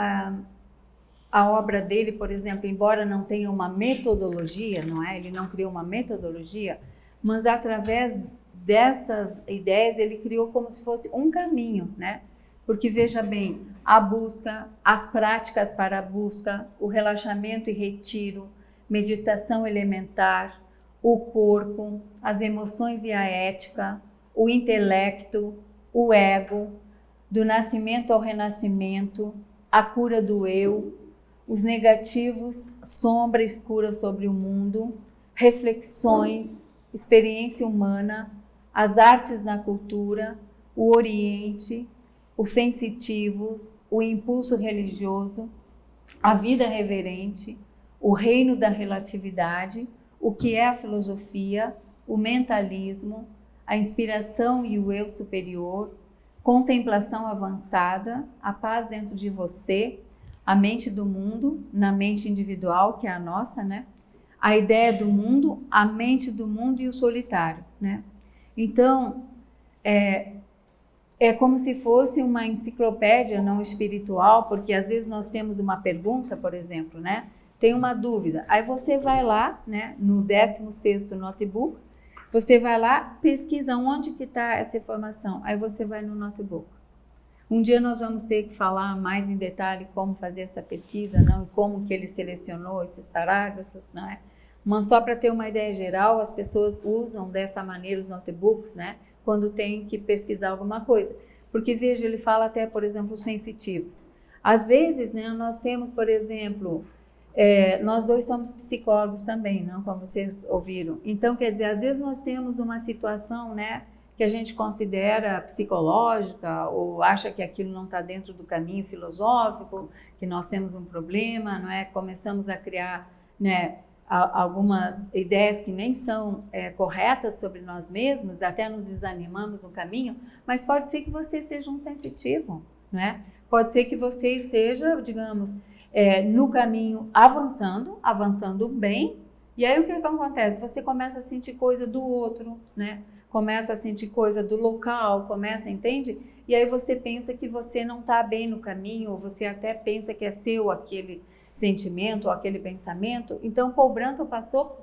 a obra dele, por exemplo, embora não tenha uma metodologia, não é? Ele não criou uma metodologia, mas através dessas ideias ele criou como se fosse um caminho, né? Porque veja bem, a busca, as práticas para a busca, o relaxamento e retiro, meditação elementar, o corpo, as emoções e a ética, o intelecto, o ego, do nascimento ao renascimento, a cura do eu, os negativos, sombra escura sobre o mundo, reflexões, experiência humana, as artes na cultura, o Oriente, os sensitivos, o impulso religioso, a vida reverente, o reino da relatividade, o que é a filosofia, o mentalismo, a inspiração e o eu superior, contemplação avançada, a paz dentro de você, a mente do mundo, na mente individual, que é a nossa, né? A ideia do mundo, a mente do mundo e o solitário, né? Então, é como se fosse uma enciclopédia não espiritual, porque às vezes nós temos uma pergunta, por exemplo, né? Tem uma dúvida, aí você vai lá, né, no 16º notebook, você vai lá, pesquisa onde que está essa informação, aí você vai no notebook, Um dia nós vamos ter que falar mais em detalhe como fazer essa pesquisa, não? E como que ele selecionou esses parágrafos, não é? Mas só para ter uma ideia geral, as pessoas usam dessa maneira os notebooks, né? Quando tem que pesquisar alguma coisa. Porque, veja, ele fala até, por exemplo, os sensitivos. Às vezes, né, nós temos, por exemplo, nós dois somos psicólogos também, não? Como vocês ouviram. Então, quer dizer, às vezes nós temos uma situação, né, que a gente considera psicológica ou acha que aquilo não está dentro do caminho filosófico, que nós temos um problema, não é? Começamos a criar, né, algumas ideias que nem são corretas sobre nós mesmos, até nos desanimamos no caminho, mas pode ser que você seja um sensitivo, não é? Pode ser que você esteja, digamos, no caminho avançando bem, e aí o que acontece? Você começa a sentir coisa do outro, né? Começa a sentir coisa do local, entende? E aí você pensa que você não está bem no caminho, ou você até pensa que é seu aquele sentimento ou aquele pensamento. Então, Paul Brunton passou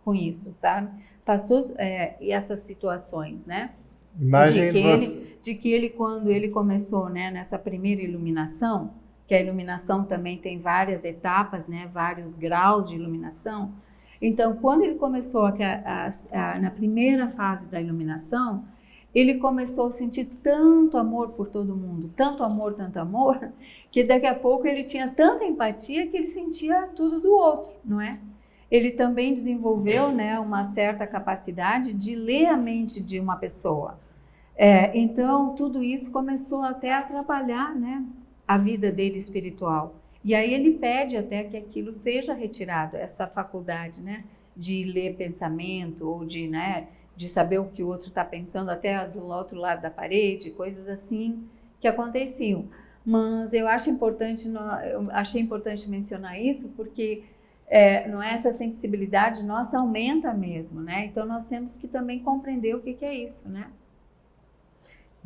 com isso, sabe? Passou essas situações, né? De que ele, quando ele começou, né, nessa primeira iluminação, que a iluminação também tem várias etapas, né, vários graus de iluminação. Então, quando ele começou na primeira fase da iluminação, ele começou a sentir tanto amor por todo mundo, tanto amor, que daqui a pouco ele tinha tanta empatia que ele sentia tudo do outro, não é? Ele também desenvolveu, né, uma certa capacidade de ler a mente de uma pessoa. Então, tudo isso começou até a atrapalhar, né, a vida dele espiritual. E aí ele pede até que aquilo seja retirado, essa faculdade, né, de ler pensamento ou de saber o que o outro está pensando até do outro lado da parede, coisas assim que aconteciam. Mas eu achei importante mencionar isso porque não é, essa sensibilidade nossa aumenta mesmo, né? Então nós temos que também compreender o que é isso, né?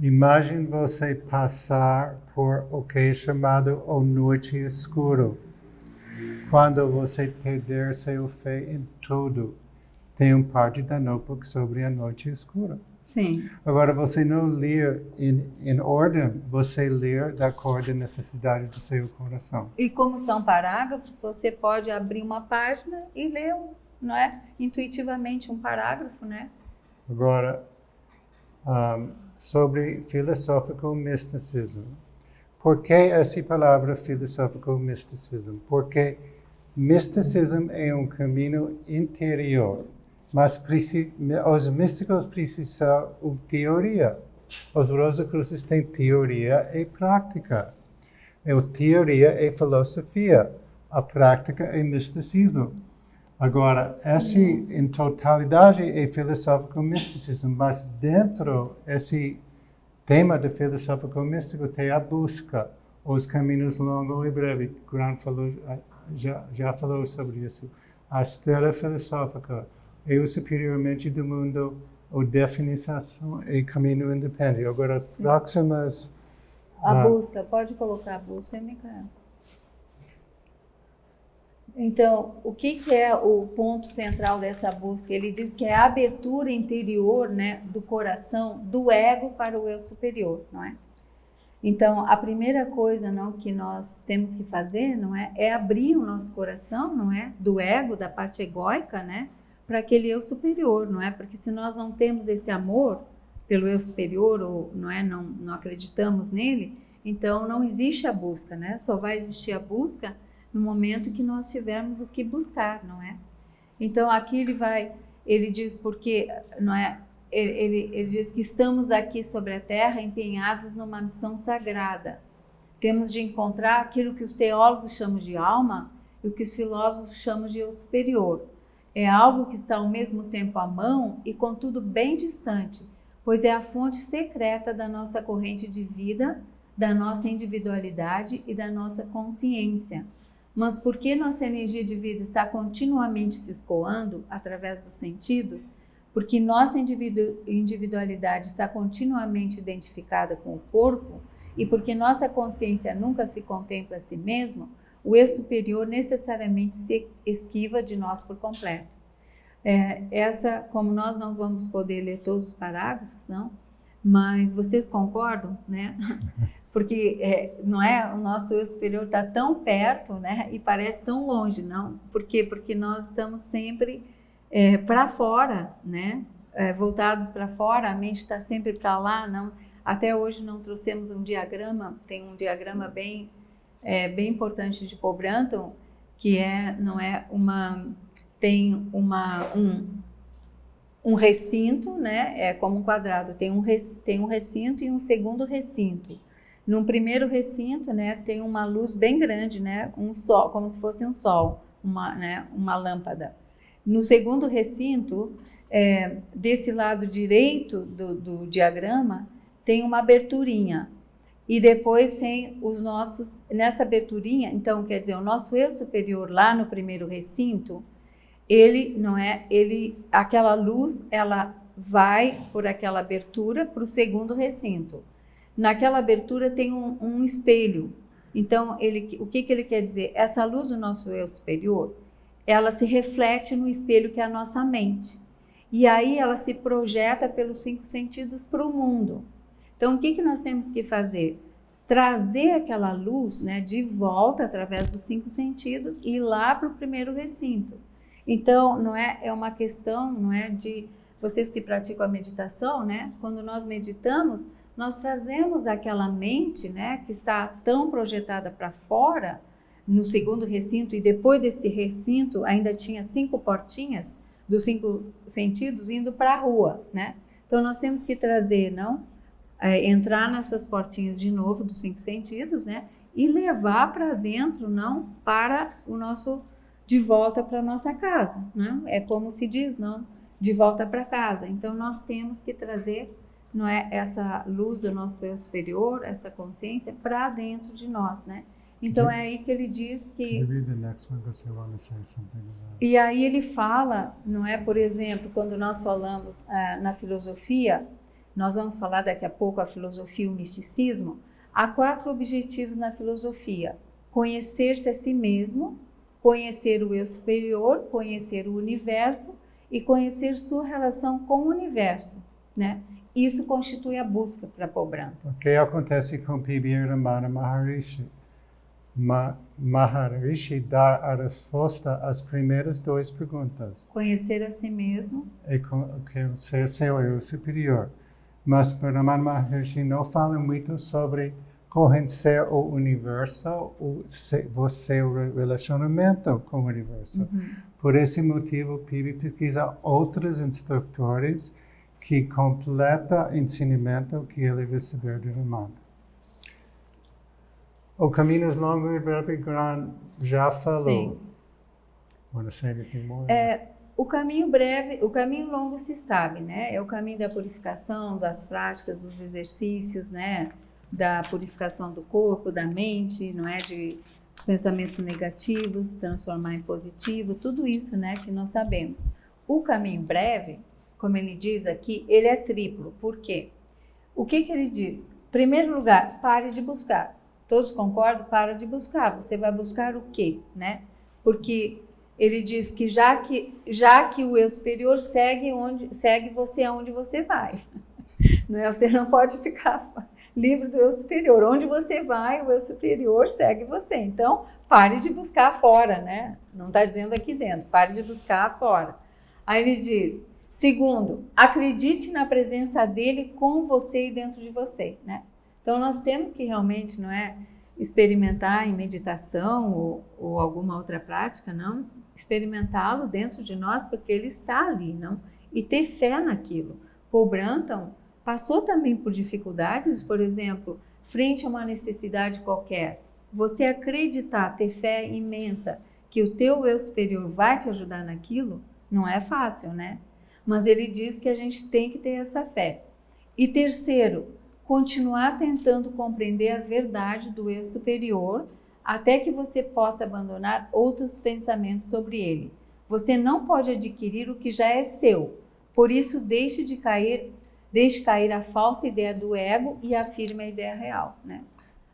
Imagine você passar por o que é chamado o noite escuro. Quando você perder seu fé em tudo, tem parte da notebook sobre a noite escura. Sim. Agora, você não lê em ordem, você lê da cor da necessidade do seu coração. E como são parágrafos, você pode abrir uma página e ler, não é? Intuitivamente um parágrafo, né? Agora, sobre philosophical mysticism. Por que essa palavra philosophical mysticism? Porque mysticism é um caminho interior, mas os místicos precisam de teoria. Os Rosacrucis têm teoria e prática. A teoria é filosofia, a prática é misticismo. Agora, em totalidade é philosophical mysticism, mas dentro desse tema de philosophical místico tem a busca, os caminhos longos e breves. Grant já falou sobre isso. A estrela filosófica é o superiormente do mundo, a definição e caminho independente. Agora, as próximas... A busca, pode colocar a busca, Micael. Então, o que é o ponto central dessa busca? Ele diz que é a abertura interior, né, do coração, do ego para o eu superior, não é? Então, a primeira coisa, não, que nós temos que fazer, não é abrir o nosso coração, não é, do ego, da parte egóica, né, para aquele eu superior, não é? Porque se nós não temos esse amor pelo eu superior ou não acreditamos nele, então não existe a busca, né? Só vai existir a busca no momento que nós tivermos o que buscar, não é? Então aqui ele diz porque, não é? Ele diz que estamos aqui sobre a terra empenhados numa missão sagrada. Temos de encontrar aquilo que os teólogos chamam de alma e o que os filósofos chamam de eu superior. É algo que está ao mesmo tempo à mão e contudo bem distante, pois é a fonte secreta da nossa corrente de vida, da nossa individualidade e da nossa consciência. Mas porque nossa energia de vida está continuamente se escoando através dos sentidos, porque nossa individualidade está continuamente identificada com o corpo e porque nossa consciência nunca se contempla a si mesmo, o eu superior necessariamente se esquiva de nós por completo. Como nós não vamos poder ler todos os parágrafos, não? Mas vocês concordam, né? Porque não é, o nosso eu superior está tão perto, né? E parece tão longe, não? Por quê? Porque nós estamos sempre para fora, né? Voltados para fora, a mente está sempre para lá, não? Até hoje não trouxemos um diagrama, tem um diagrama bem importante de Paul Branton, que tem um recinto, né? É como um quadrado, tem um recinto e um segundo recinto. No primeiro recinto, né, tem uma luz bem grande, né, um sol, como se fosse um sol, uma lâmpada. No segundo recinto, desse lado direito do diagrama, tem uma aberturinha. E depois tem nessa aberturinha, então, quer dizer, o nosso eu superior lá no primeiro recinto, aquela luz, ela vai por aquela abertura para o segundo recinto. Naquela abertura tem um espelho. Então, o que ele quer dizer? Essa luz do nosso eu superior, ela se reflete no espelho que é a nossa mente. E aí ela se projeta pelos 5 sentidos para o mundo. Então, o que nós temos que fazer? Trazer aquela luz, né, de volta através dos 5 sentidos e ir lá para o primeiro recinto. Então, não é uma questão, não é de vocês que praticam a meditação, né? Quando nós meditamos, nós trazemos aquela mente, né, que está tão projetada para fora, no segundo recinto, e depois desse recinto ainda tinha 5 portinhas dos 5 sentidos indo para a rua, né? Então nós temos que trazer, entrar nessas portinhas de novo dos 5 sentidos, né, e levar para dentro, de volta para nossa casa, né? É como se diz, de volta para casa. Então nós temos que trazer essa luz do nosso eu superior, essa consciência, para dentro de nós, né? Então é aí que ele diz que... E aí ele fala, por exemplo, quando nós falamos na filosofia, nós vamos falar daqui a pouco a filosofia e o misticismo, há 4 objetivos na filosofia: conhecer-se a si mesmo, conhecer o eu superior, conhecer o universo e conhecer sua relação com o universo, né? Isso constitui a busca para Paul Branton. O que acontece com P.B. Ramana Maharishi? Maharishi dá a resposta às primeiras 2 perguntas. Conhecer a si mesmo. E conhecer seu eu superior. Mas Ramana Maharishi não fala muito sobre conhecer o universo, o seu relacionamento com o universo. Por esse motivo, P.B. pesquisa outros instrutores que completa o ensinamento que ele recebeu de Ramana. O caminho longo e breve já falou. Sim. Want to say anything more? O caminho longo se sabe, né? É o caminho da purificação, das práticas, dos exercícios, né? Da purificação do corpo, da mente, não é? Dos pensamentos negativos, transformar em positivo, tudo isso, né? Que nós sabemos. O caminho breve, como ele diz aqui, ele é triplo. Por quê? O que ele diz? Em primeiro lugar, pare de buscar. Todos concordam? Para de buscar. Você vai buscar o quê, né? Porque ele diz que já que o eu superior segue você aonde você vai. Não é? Você não pode ficar livre do eu superior. Onde você vai, o eu superior segue você. Então, pare de buscar fora, né? Não está dizendo aqui dentro. Pare de buscar fora. Aí ele diz... Segundo, acredite na presença dele com você e dentro de você, né? Então, nós temos que realmente, experimentar em meditação ou alguma outra prática, experimentá-lo dentro de nós, porque ele está ali, e ter fé naquilo. Paul Branton passou também por dificuldades, por exemplo, frente a uma necessidade qualquer. Você acreditar, ter fé imensa que o teu eu superior vai te ajudar naquilo, não é fácil, né? Mas ele diz que a gente tem que ter essa fé. E terceiro, continuar tentando compreender a verdade do eu superior até que você possa abandonar outros pensamentos sobre ele. Você não pode adquirir o que já é seu. Por isso, deixe cair a falsa ideia do ego e afirme a ideia real, né?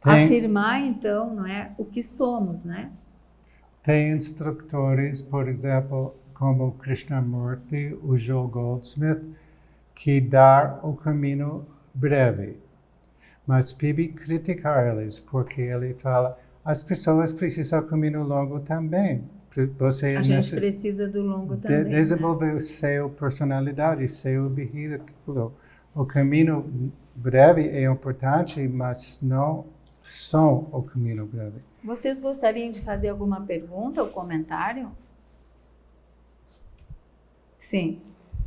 Afirmar, então, o que somos, né? Tem instrutores, por exemplo, como o Krishnamurti, o Joel Goldsmith, que dá o caminho breve. Mas Bibi critica eles, porque ele fala, as pessoas precisam caminho longo também. Você A gente precisa do longo também. Desenvolver sua personalidade, seu veículo. O caminho breve é importante, mas não só o caminho breve. Vocês gostariam de fazer alguma pergunta ou comentário? Sim.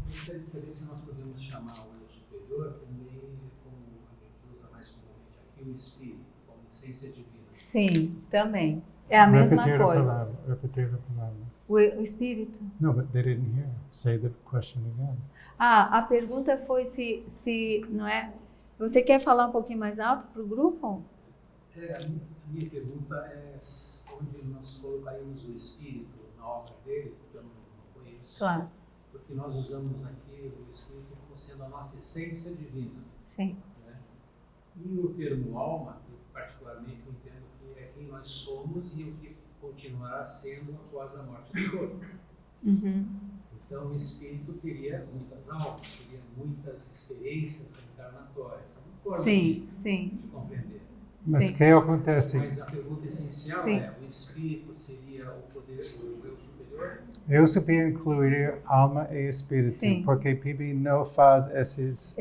Gostaria de saber se nós podemos chamar o eu superior também, como a gente usa mais comumente aqui, o espírito, como essência divina. Sim, também. É a mesma coisa. Repetir a palavra. O espírito. No, but they didn't hear. Say the question again. A pergunta foi se não é... Você quer falar um pouquinho mais alto para o grupo? A minha pergunta é onde nós colocaríamos o espírito na obra dele, porque eu não conheço. Claro. Porque nós usamos aqui o espírito como sendo a nossa essência divina. Sim. Né? E o termo alma, eu particularmente entendo que é quem nós somos e o que continuará sendo após a morte do corpo. Uhum. Então o espírito teria muitas almas, teria muitas experiências reencarnatórias. É uma forma de compreender. Mas o que acontece? Mas a pergunta essencial é, o espírito seria o poder, o eu superior? Eu superior incluiria alma e espírito, porque Bibi não faz esses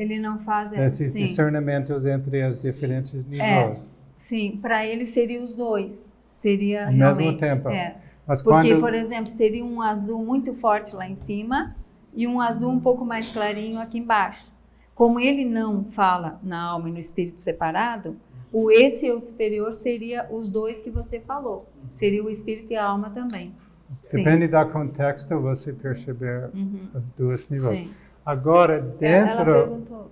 discernimentos entre os diferentes níveis. Sim, para ele seria os dois. Seria ao realmente, mesmo tempo. Mas porque, por exemplo, seria um azul muito forte lá em cima e um azul um pouco mais clarinho aqui embaixo. Como ele não fala na alma e no espírito separado, esse eu superior seria os dois que você falou. Seria o espírito e a alma também. Depende do contexto, você perceber os dois níveis. Sim. Agora, dentro... Ela perguntou,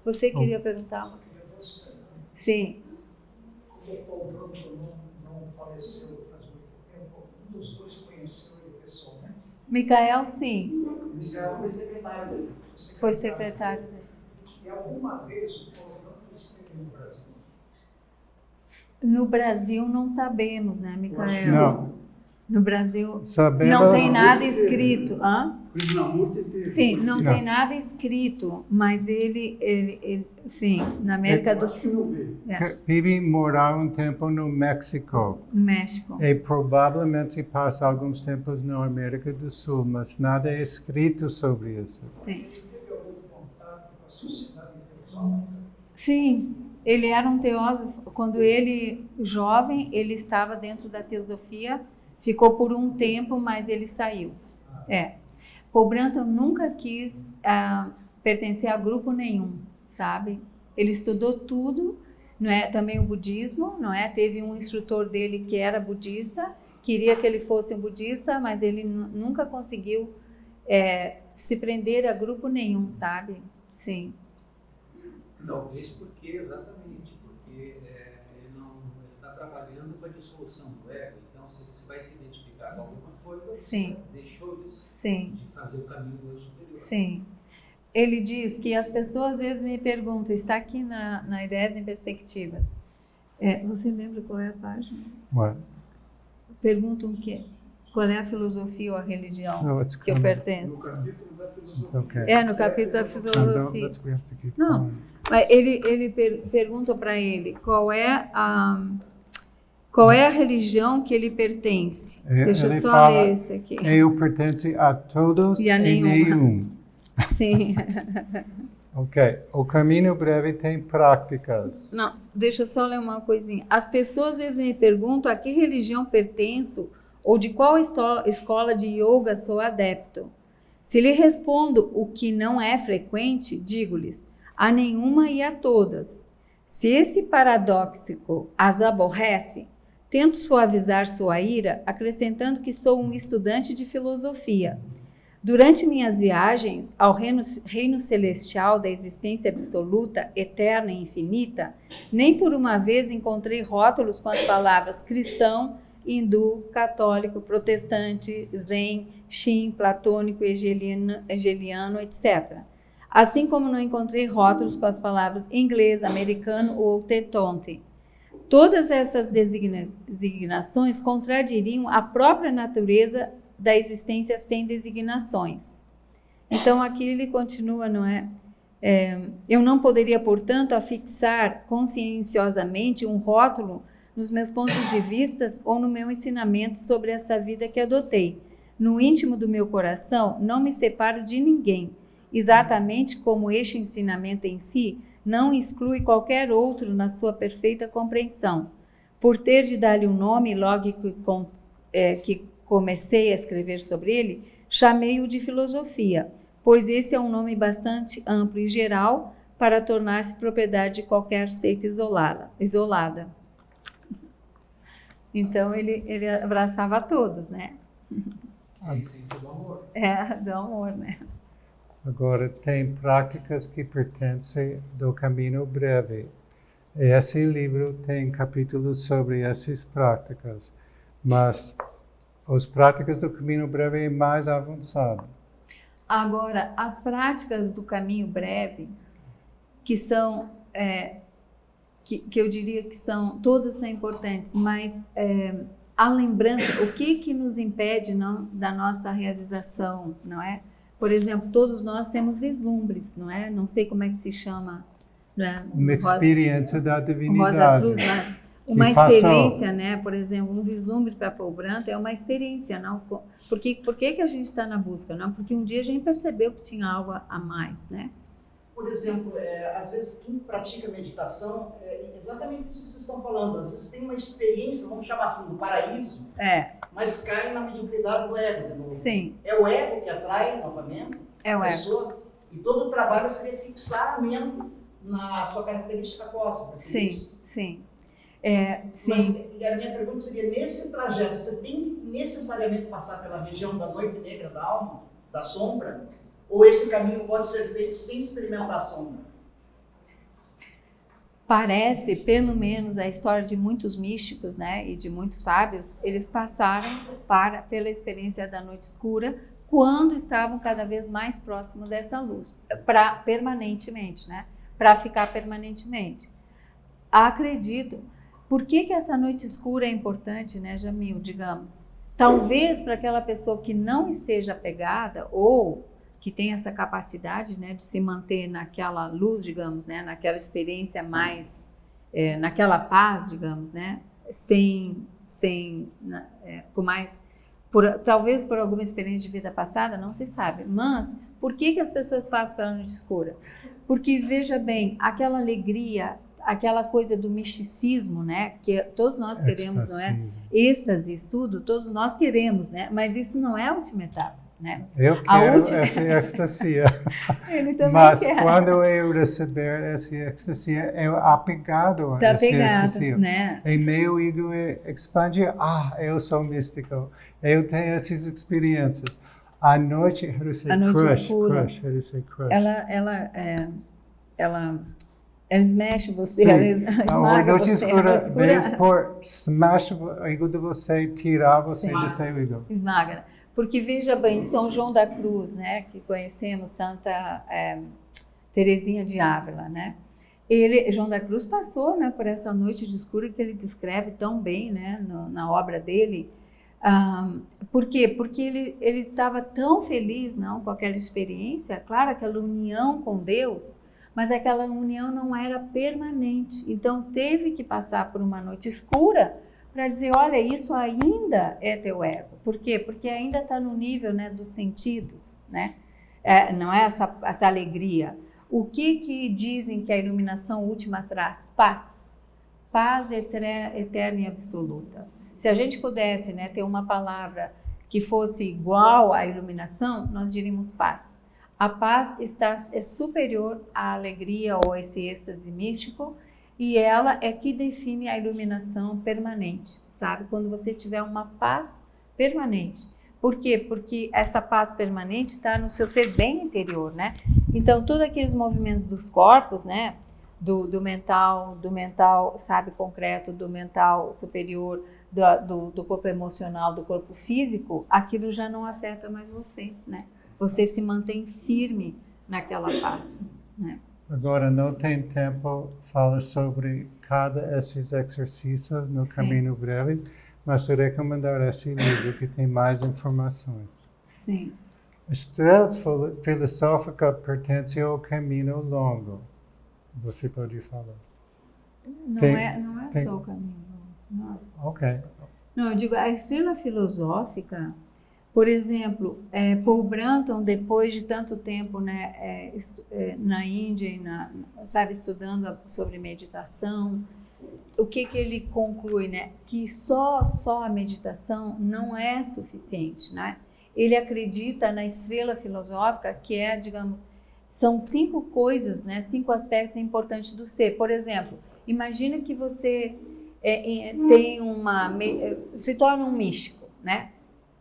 você queria perguntar uma? Sim. Como o Bruno não faleceu faz muito tempo, um dos dois conheceu ele pessoalmente? Micael, sim. Micael foi secretário dele. Foi secretário dele. E alguma vez o Paulo Branco esteve no Brasil? No Brasil não sabemos, né, Micael? Não. No Brasil Sabemos, não tem nada escrito. Sim, não tem nada escrito, mas ele sim, na América do Sul. Bibi morava um tempo no México. No México. E provavelmente passa alguns tempos na América do Sul, mas nada é escrito sobre isso. Sim. Ele teve algum contato com a sociedade filosófica? Sim, ele era um teósofo. Quando ele, jovem, ele estava dentro da teosofia, ficou por um tempo, mas ele saiu. Paul Branton nunca quis pertencer a grupo nenhum, sabe? Ele estudou tudo, não é? Também o budismo, não é? Teve um instrutor dele que era budista, queria que ele fosse um budista, mas ele nunca conseguiu se prender a grupo nenhum, sabe? Sim. Talvez porque ele está trabalhando com a dissolução do ego. Então, se você vai se identificar com alguma coisa, você deixou de fazer o caminho do eu superior. Sim. Ele diz que as pessoas às vezes me perguntam, está aqui na Ideias em Perspectivas. Você lembra qual é a página? What? Perguntam o quê? Qual é a filosofia ou a religião que eu pertenço? No capítulo da filosofia. Não, mas ele pergunta para ele qual é a religião que ele pertence. Deixa eu só ler esse aqui. Eu pertenço a todos e nenhum. Sim. Ok. O caminho breve tem práticas. Não, deixa eu só ler uma coisinha. As pessoas às vezes me perguntam a que religião pertenço ou de qual escola de yoga sou adepto. Se lhe respondo o que não é frequente, digo-lhes a nenhuma e a todas. Se esse paradoxo as aborrece, tento suavizar sua ira, acrescentando que sou um estudante de filosofia. Durante minhas viagens ao reino celestial da existência absoluta, eterna e infinita, nem por uma vez encontrei rótulos com as palavras cristão, hindu, católico, protestante, zen, shin, platônico, hegeliano, etc. Assim como não encontrei rótulos com as palavras inglês, americano ou tetonte. Todas essas designações contradiriam a própria natureza da existência sem designações. Então aqui ele continua, não é? Eu não poderia, portanto, afixar conscienciosamente um rótulo nos meus pontos de vista ou no meu ensinamento sobre essa vida que adotei. No íntimo do meu coração, não me separo de ninguém, exatamente como este ensinamento em si não exclui qualquer outro na sua perfeita compreensão. Por ter de dar-lhe um nome logo que comecei a escrever sobre ele, chamei-o de filosofia, pois esse é um nome bastante amplo e geral para tornar-se propriedade de qualquer seita isolada. Então ele abraçava a todos, né? A essência do amor. Do amor, né? Agora, tem práticas que pertencem do caminho breve. Esse livro tem capítulos sobre essas práticas, mas as práticas do caminho breve é mais avançado. Agora, as práticas do caminho breve, que são, que eu diria que todas são importantes, mas a lembrança, o que nos impede da nossa realização, não é? Por exemplo, todos nós temos vislumbres, não é? Não sei como é que se chama. Né? Uma experiência da divindade. Rosa Cruz, mas uma experiência, né? Por exemplo, um vislumbre para Paul Brand é uma experiência, não? Por que a gente está na busca? Não? Porque um dia a gente percebeu que tinha algo a mais, né? Por exemplo, às vezes quem pratica meditação, é exatamente isso que vocês estão falando. Às vezes tem uma experiência, vamos chamar assim, do paraíso, mas cai na mediocridade do ego de novo. Sim. É o ego que atrai novamente a pessoa. E todo o trabalho seria fixar a mente na sua característica cósmica. Sim. Mas e a minha pergunta seria, nesse trajeto, você tem que necessariamente passar pela região da noite negra da alma, da sombra? Ou esse caminho pode ser feito sem experimentar a sombra? Parece, pelo menos, a história de muitos místicos, né, e de muitos sábios, eles passaram pela experiência da noite escura quando estavam cada vez mais próximos dessa luz, permanentemente, né, para ficar permanentemente. Acredito. Por que essa noite escura é importante, né, Jamil, digamos? Talvez para aquela pessoa que não esteja apegada ou que tem essa capacidade, né, de se manter naquela luz, digamos, né, naquela experiência mais, naquela paz, digamos, né, talvez por alguma experiência de vida passada, não se sabe, mas por que as pessoas passam pela noite escura? Porque, veja bem, aquela alegria, aquela coisa do misticismo, né, que todos nós queremos, não é? Êxtase, tudo, todos nós queremos, né, mas isso não é a última etapa. Né? Eu quero essa ecstasia, mas quer. Quando eu receber essa ecstasia, eu apegado a essa ecstasia. Né? E meu ego expande, eu sou místico, eu tenho essas experiências. A noite escura. Ela esmecha você, ela esmaga a noite escura, vez por smash o ego de você, tirar você do seu ego. Esmaga. Porque, veja bem, São João da Cruz, né, que conhecemos, Santa Teresinha de Ávila, né, João da Cruz passou, né, por essa noite de escura que ele descreve tão bem, né, na obra dele. Por quê? Porque ele estava tão feliz, não, com aquela experiência, claro, aquela união com Deus, mas aquela união não era permanente. Então, teve que passar por uma noite escura para dizer, olha, isso ainda é teu ego. Por quê? Porque ainda está no nível, né, dos sentidos, né? Não é essa alegria. O que dizem que a iluminação última traz? Paz. Paz eterna e absoluta. Se a gente pudesse, né, ter uma palavra que fosse igual à iluminação, nós diríamos paz. A paz é superior à alegria ou a esse êxtase místico, e ela é que define a iluminação permanente, sabe? Quando você tiver uma paz permanente. Por quê? Porque essa paz permanente está no seu ser bem interior, né? Então, todos aqueles movimentos dos corpos, né? Do mental, sabe, concreto, do mental superior, do corpo emocional, do corpo físico, aquilo já não afeta mais você, né? Você se mantém firme naquela paz, né? Agora, não tem tempo, fala sobre cada esses exercícios no caminho breve, mas eu recomendar esse livro que tem mais informações. Sim. A estrela filosófica pertence ao caminho longo. Você pode falar. Não é só o caminho longo. Não. Ok. Não, eu digo, a estrela filosófica, por exemplo, Paul Brunton, depois de tanto tempo, né, na Índia, sabe, estudando sobre meditação, o que ele conclui, né? Que só a meditação não é suficiente, né? Ele acredita na estrela filosófica, que é, digamos, são 5 coisas, né? 5 aspectos importantes do ser. Por exemplo, imagina que você se torna um místico, né?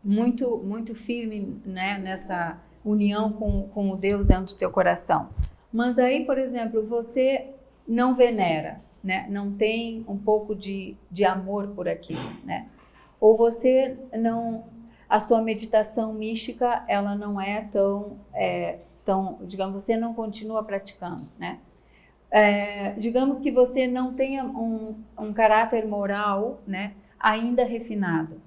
Muito firme, né? Nessa união com o Deus dentro do teu coração. Mas aí, por exemplo, você não venera, né? Não tem um pouco de amor por aquilo, né? Ou você não, a sua meditação mística, ela não é tão, digamos, você não continua praticando, né? Digamos que você não tenha um caráter moral, né, ainda refinado.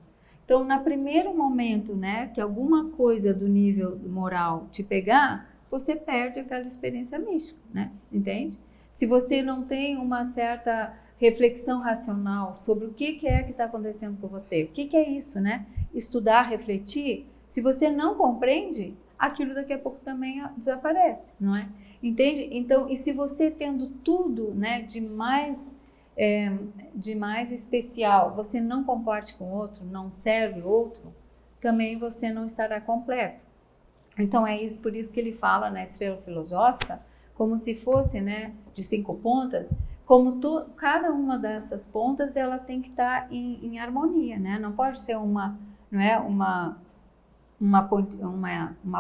Então, no primeiro momento, né, que alguma coisa do nível moral te pegar, você perde aquela experiência mística, né? Entende? Se você não tem uma certa reflexão racional sobre o que é que está acontecendo com você, o que é isso, né? Estudar, refletir, se você não compreende, aquilo daqui a pouco também desaparece, não é? Entende? Então, e se você tendo tudo, né, de mais especial, você não comporte com o outro, não serve o outro, também você não estará completo. Então, por isso que ele fala na estrela filosófica, como se fosse, né, de 5 pontas, como cada uma dessas pontas, ela tem que estar em harmonia, né? Não pode ser uma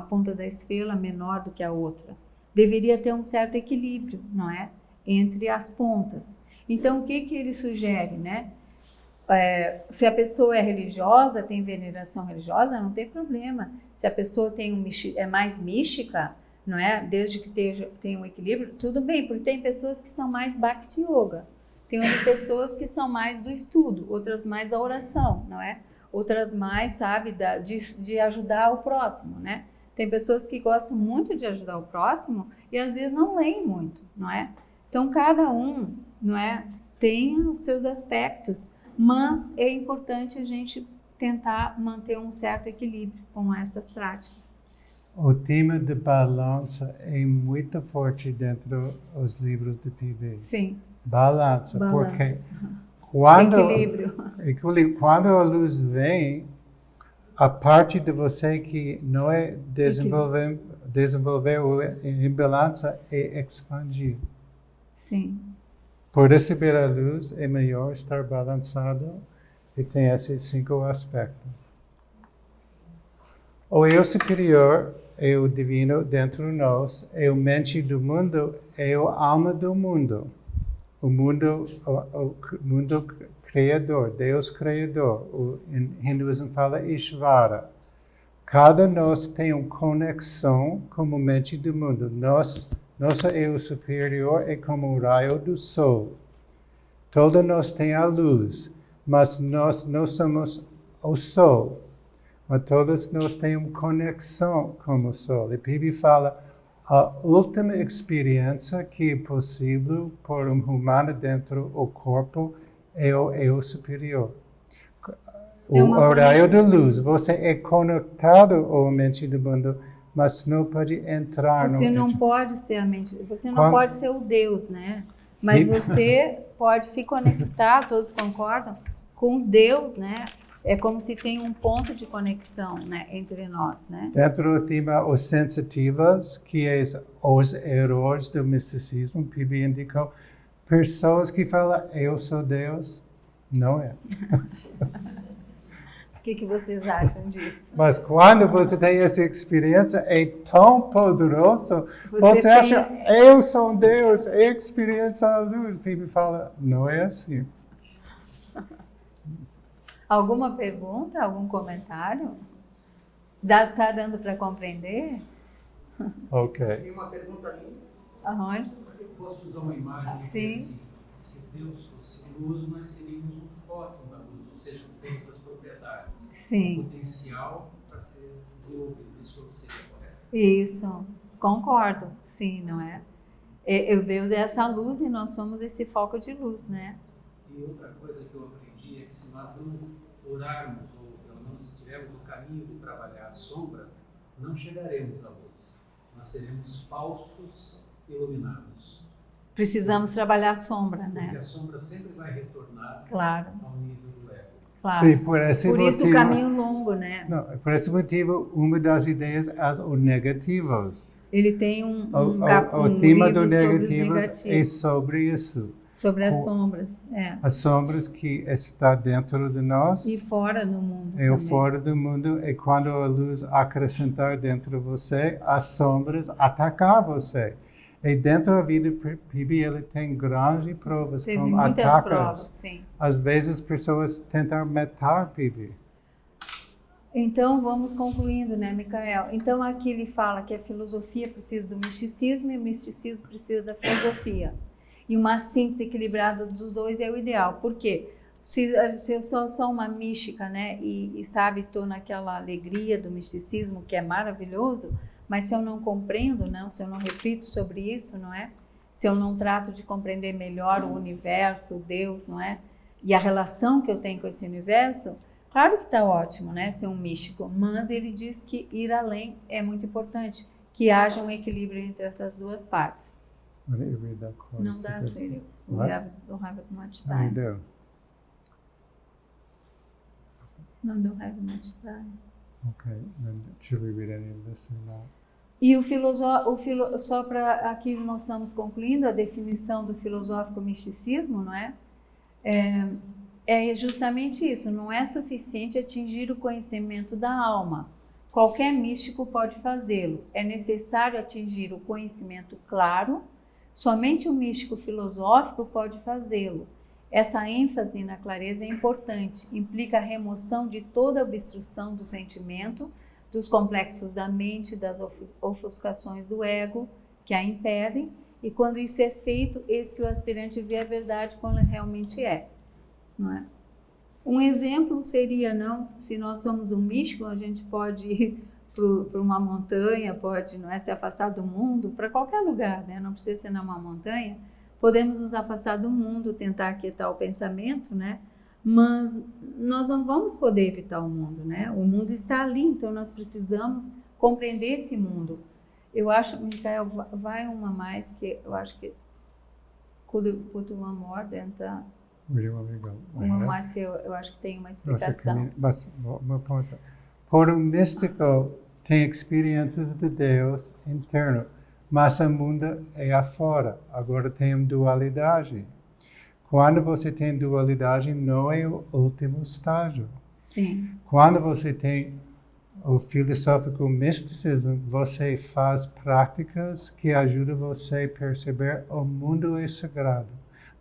ponta da estrela menor do que a outra. Deveria ter um certo equilíbrio, não é? Entre as pontas. Então, o que ele sugere, né? Se a pessoa é religiosa, tem veneração religiosa, não tem problema. Se a pessoa é mais mística, não é? Desde que tenha um equilíbrio, tudo bem, porque tem pessoas que são mais Bhakti Yoga, tem outras pessoas que são mais do estudo, outras mais da oração, não é? Outras mais, sabe, de ajudar o próximo, né? Tem pessoas que gostam muito de ajudar o próximo e às vezes não leem muito, não é? Então, cada um, não é, tem os seus aspectos, mas é importante a gente tentar manter um certo equilíbrio com essas práticas. O tema de balança é muito forte dentro dos livros de PB. Sim. Balança. Porque quando a luz vem, a parte de você que não é desenvolver em balança é expandir. Sim. Por receber a luz é melhor estar balançado e tem esses 5 aspectos. O eu superior é o divino dentro de nós, é o mente do mundo, é o alma do mundo. O mundo criador, Deus criador. Em hinduísmo fala Ishvara. Cada nós tem uma conexão com a mente do mundo. Nosso eu superior é como o raio do sol. Todos nós temos a luz, mas nós não somos o sol. Mas todos nós temos conexão com o sol. E Pibi fala, a última experiência que é possível por um humano dentro do corpo é o eu superior. O raio da luz. Você é conectado à mente do mundo, mas não pode entrar no... Você não pode ser a mente, você não pode ser o Deus, né? Mas você pode se conectar, todos concordam, com Deus, né? É como se tem um ponto de conexão, né, entre nós, né? Dentro do tema os sensitivos, que é os erros do misticismo, Pibi indicou, pessoas que falam, eu sou Deus, não é. O que vocês acham disso? Mas quando você tem essa experiência, é tão poderoso, você acha, eu sou Deus, é a experiência da luz. Pibi fala, não é assim. Alguma pergunta, algum comentário? Tá dando para compreender? Ok. Tem uma pergunta ali. Aonde? Eu posso usar uma imagem Sim. assim, se Deus fosse luz, nós seríamos um fóton da luz, ou seja, com todas as propriedades. Sim. Potencial para ser desenvolvido. Isso seria Isso, concordo, sim, não é? O Deus é essa luz e nós somos esse foco de luz, né? E outra coisa que eu aprendi é que se nós não orarmos, ou pelo menos estivermos no caminho de trabalhar a sombra, não chegaremos à luz. Nós seremos falsos iluminados. Precisamos trabalhar a sombra, né? Porque a sombra sempre vai retornar Claro. ao nível do ego. Claro. Sim, por esse Por isso motivo, o caminho longo, né? não, por esse motivo, uma das ideias é os negativos. Ele tem um O tema do livro sobre os negativos é negativos, sobre isso. sobre as sombras, As sombras que está dentro de nós e fora no mundo e o também. fora do mundo, e quando a luz acrescentar dentro de você, as sombras atacar você. E dentro da vida PIB, ele tem grandes provas Teve como muitas ataques. provas, sim. Às vezes, pessoas tentam matar PIB. Então, vamos concluindo, né, Micael? Então, aqui ele fala que a filosofia precisa do misticismo e o misticismo precisa da filosofia. E uma síntese equilibrada dos dois é o ideal. Por quê? Se eu sou só uma mística, né, e sabe, estou naquela alegria do misticismo, que é maravilhoso, mas se eu não compreendo, não, se eu não reflito sobre isso, não é? Se eu não trato de compreender melhor o universo, Deus, não é? E a relação que eu tenho com esse universo, claro que está ótimo, né, ser um místico, mas ele diz que ir além é muito importante, que haja um equilíbrio entre essas duas partes. Why don't you read that quote? Não dá, sweetie. We What? don't have much Oh, you time. do. Don't have much time. Okay, then should we read any of this or not? E só para aqui nós estamos concluindo a definição do filosófico misticismo, não é? É justamente isso, não é suficiente atingir o conhecimento da alma. Qualquer místico pode fazê-lo. É necessário atingir o conhecimento claro, somente o místico filosófico pode fazê-lo. Essa ênfase na clareza é importante, implica a remoção de toda obstrução do sentimento, dos complexos da mente, das ofuscações do ego que a impedem, e quando isso é feito, eis que o aspirante vê a verdade como ela realmente é. Não é? Um exemplo seria, não, se nós somos um místico, a gente pode ir para uma montanha, pode, não é, se afastar do mundo, para qualquer lugar, né? Não precisa ser numa montanha, podemos nos afastar do mundo, tentar aquietar o pensamento, né? Mas nós não vamos poder evitar o mundo, né? O mundo está ali, então nós precisamos compreender esse mundo. Eu acho, Micael, vai uma mais, que eu acho que could you put one more than the... Where do you want me to go? Uma mais que eu acho que tem uma explicação. Mas, meu ponto. Por um místico, tem experiências de Deus interno, mas o mundo é afora. Agora tem uma dualidade. Quando você tem dualidade, não é o último estágio. Sim. Quando você tem o filosófico misticismo, você faz práticas que ajudam você a perceber o mundo é sagrado.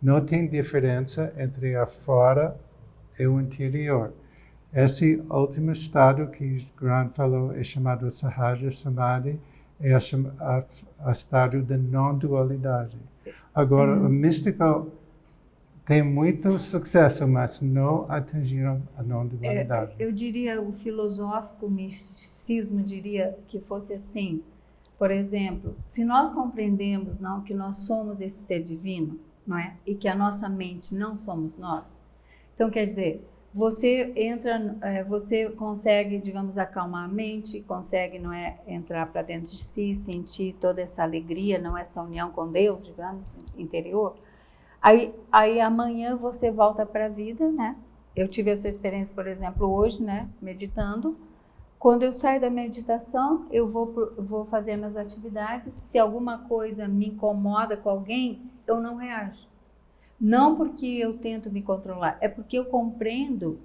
Não tem diferença entre a fora e o interior. Esse último estado que Grant falou é chamado Sahaja Samadhi, é o estado da não-dualidade. Agora, o místico tem muito sucesso, mas não atingiram a não-dualidade. Eu diria, o filosófico misticismo diria que fosse assim. Por exemplo, se nós compreendemos, não, que nós somos esse ser divino, não é? E que a nossa mente não somos nós. Então, quer dizer, você você consegue, digamos, acalmar a mente, consegue, não é, entrar para dentro de si, sentir toda essa alegria, não, essa união com Deus, digamos, interior. Aí amanhã você volta para a vida, né? Eu tive essa experiência, por exemplo, hoje, né? Meditando. Quando eu saio da meditação, eu vou fazer minhas atividades. Se alguma coisa me incomoda com alguém, eu não reajo. Não porque eu tento me controlar, é porque eu compreendo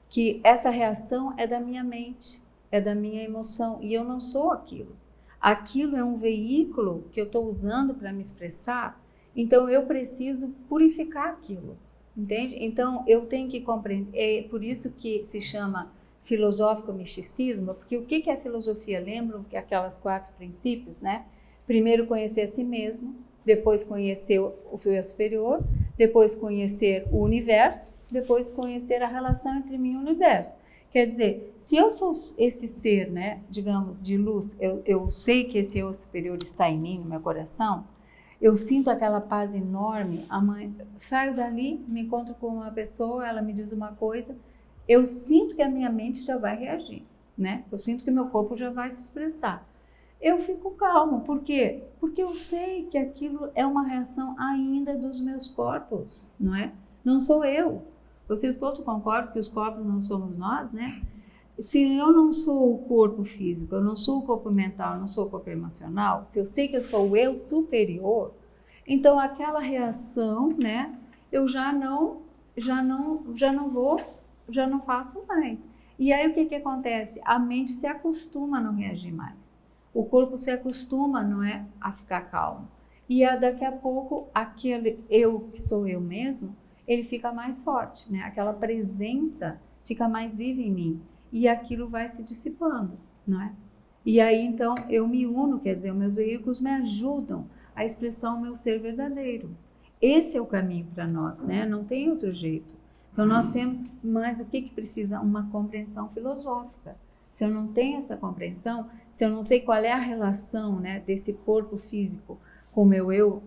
que essa reação é da minha mente, é da minha emoção, e eu não sou aquilo. Aquilo é um veículo que eu estou usando para me expressar, então eu preciso purificar aquilo, entende? Então eu tenho que compreender, é por isso que se chama filosófico misticismo, porque o que é a filosofia? Lembram que aquelas 4 princípios, né? Primeiro conhecer a si mesmo, depois conhecer o seu superior, depois conhecer o universo, depois conhecer a relação entre mim e o universo. Quer dizer, se eu sou esse ser, né, digamos, de luz, eu sei que esse eu superior está em mim, no meu coração, eu sinto aquela paz enorme, saio dali, me encontro com uma pessoa, ela me diz uma coisa, eu sinto que a minha mente já vai reagir, né? Eu sinto que meu corpo já vai se expressar. Eu fico calmo, por quê? Porque eu sei que aquilo é uma reação ainda dos meus corpos, não é? Não sou eu. Vocês todos concordam que os corpos não somos nós, né? Se eu não sou o corpo físico, eu não sou o corpo mental, eu não sou o corpo emocional, se eu sei que eu sou o eu superior, então aquela reação, né, eu já não faço mais. E aí o que acontece? A mente se acostuma a não reagir mais. O corpo se acostuma, não é, a ficar calmo. E daqui a pouco aquele eu que sou eu mesmo, ele fica mais forte, né? Aquela presença fica mais viva em mim e aquilo vai se dissipando, não é? E aí então eu me uno, quer dizer, os meus veículos me ajudam a expressar o meu ser verdadeiro. Esse é o caminho para nós, né? Não tem outro jeito. Então nós temos, mas o que precisa? Uma compreensão filosófica. Se eu não tenho essa compreensão, se eu não sei qual é a relação, né, desse corpo físico com o meu eu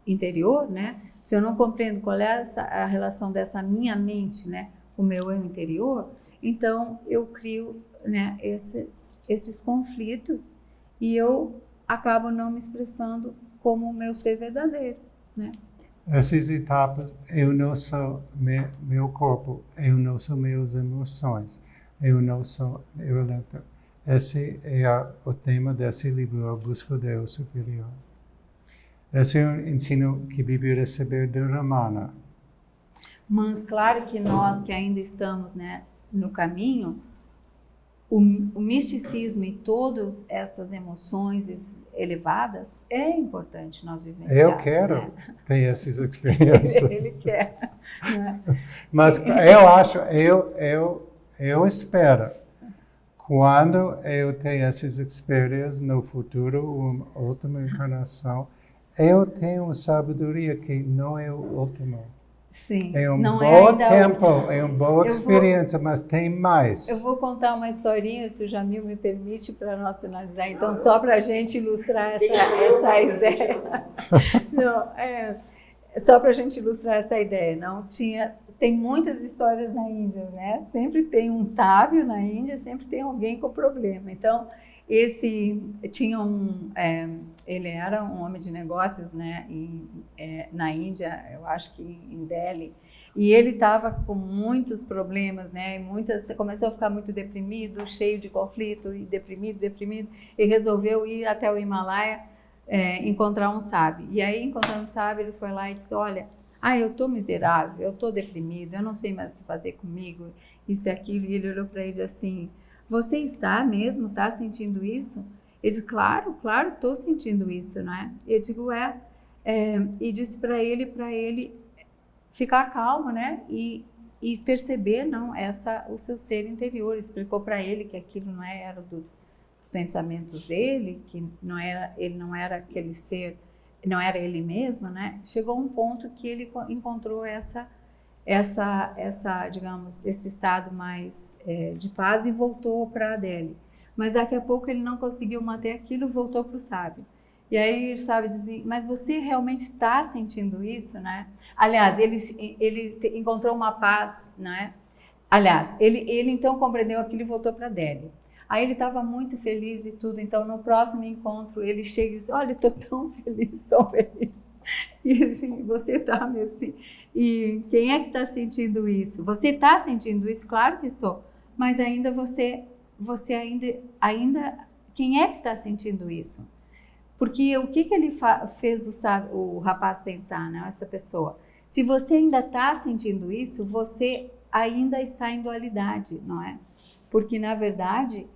interior, né? Se eu não compreendo qual é a relação dessa minha mente, né, com o meu eu interior, então eu crio, né, esses conflitos e eu acabo não me expressando como o meu ser verdadeiro, né? Essas etapas, eu não sou meu corpo, eu não sou minhas emoções, eu não sou eu. Esse é o tema desse livro, A Busca do Eu Superior. Esse é um ensino que Bibi recebeu de Ramana. Mas claro que nós que ainda estamos, né, no caminho, o misticismo e todas essas emoções elevadas é importante nós vivenciarmos. Eu quero ter essas experiências. Ele quer. Né? Mas eu acho, eu espero, quando eu tenho essas experiências no futuro, uma última encarnação, eu tenho uma sabedoria que não é o último. Sim, é um não bom tempo, é uma boa experiência, mas tem mais. Eu vou contar uma historinha, se o Jamil me permite, para nós finalizar. Então, só para a gente ilustrar essa ideia. Não, só para a gente ilustrar essa ideia. Não tem muitas histórias na Índia, né? Sempre tem um sábio na Índia, sempre tem alguém com problema. Então, ele era um homem de negócios, né, na Índia, eu acho que em Delhi, e ele estava com muitos problemas, né, começou a ficar muito deprimido, cheio de conflito, e deprimido, e resolveu ir até o Himalaia encontrar um sábio. E aí, encontrando um sábio, ele foi lá e disse, olha, eu estou miserável, eu estou deprimido, eu não sei mais o que fazer comigo, isso e aquilo. E ele olhou para ele assim, você está sentindo isso? Ele disse, claro, estou sentindo isso, né? Eu digo, e disse para ele ficar calmo, né? E perceber, o seu ser interior. Explicou para ele que aquilo não era dos pensamentos dele, que ele não era aquele ser, não era ele mesmo, né? Chegou um ponto que ele encontrou digamos, esse estado mais de paz e voltou para a Delhi. Mas daqui a pouco ele não conseguiu manter aquilo, voltou para o sábio. E aí o sábio diz assim, mas você realmente está sentindo isso, né? Aliás, ele encontrou uma paz, né? Aliás, ele então compreendeu aquilo e voltou para Delhi. Aí ele estava muito feliz e tudo, então no próximo encontro ele chega e diz, olha, estou tão feliz. E assim, você está mesmo assim. E quem é que está sentindo isso? Você está sentindo isso? Claro que estou. Mas ainda você ainda quem é que está sentindo isso? Porque o que ele fez o rapaz pensar, né? Essa pessoa. Se você ainda está sentindo isso, você ainda está em dualidade, não é? Porque, na verdade,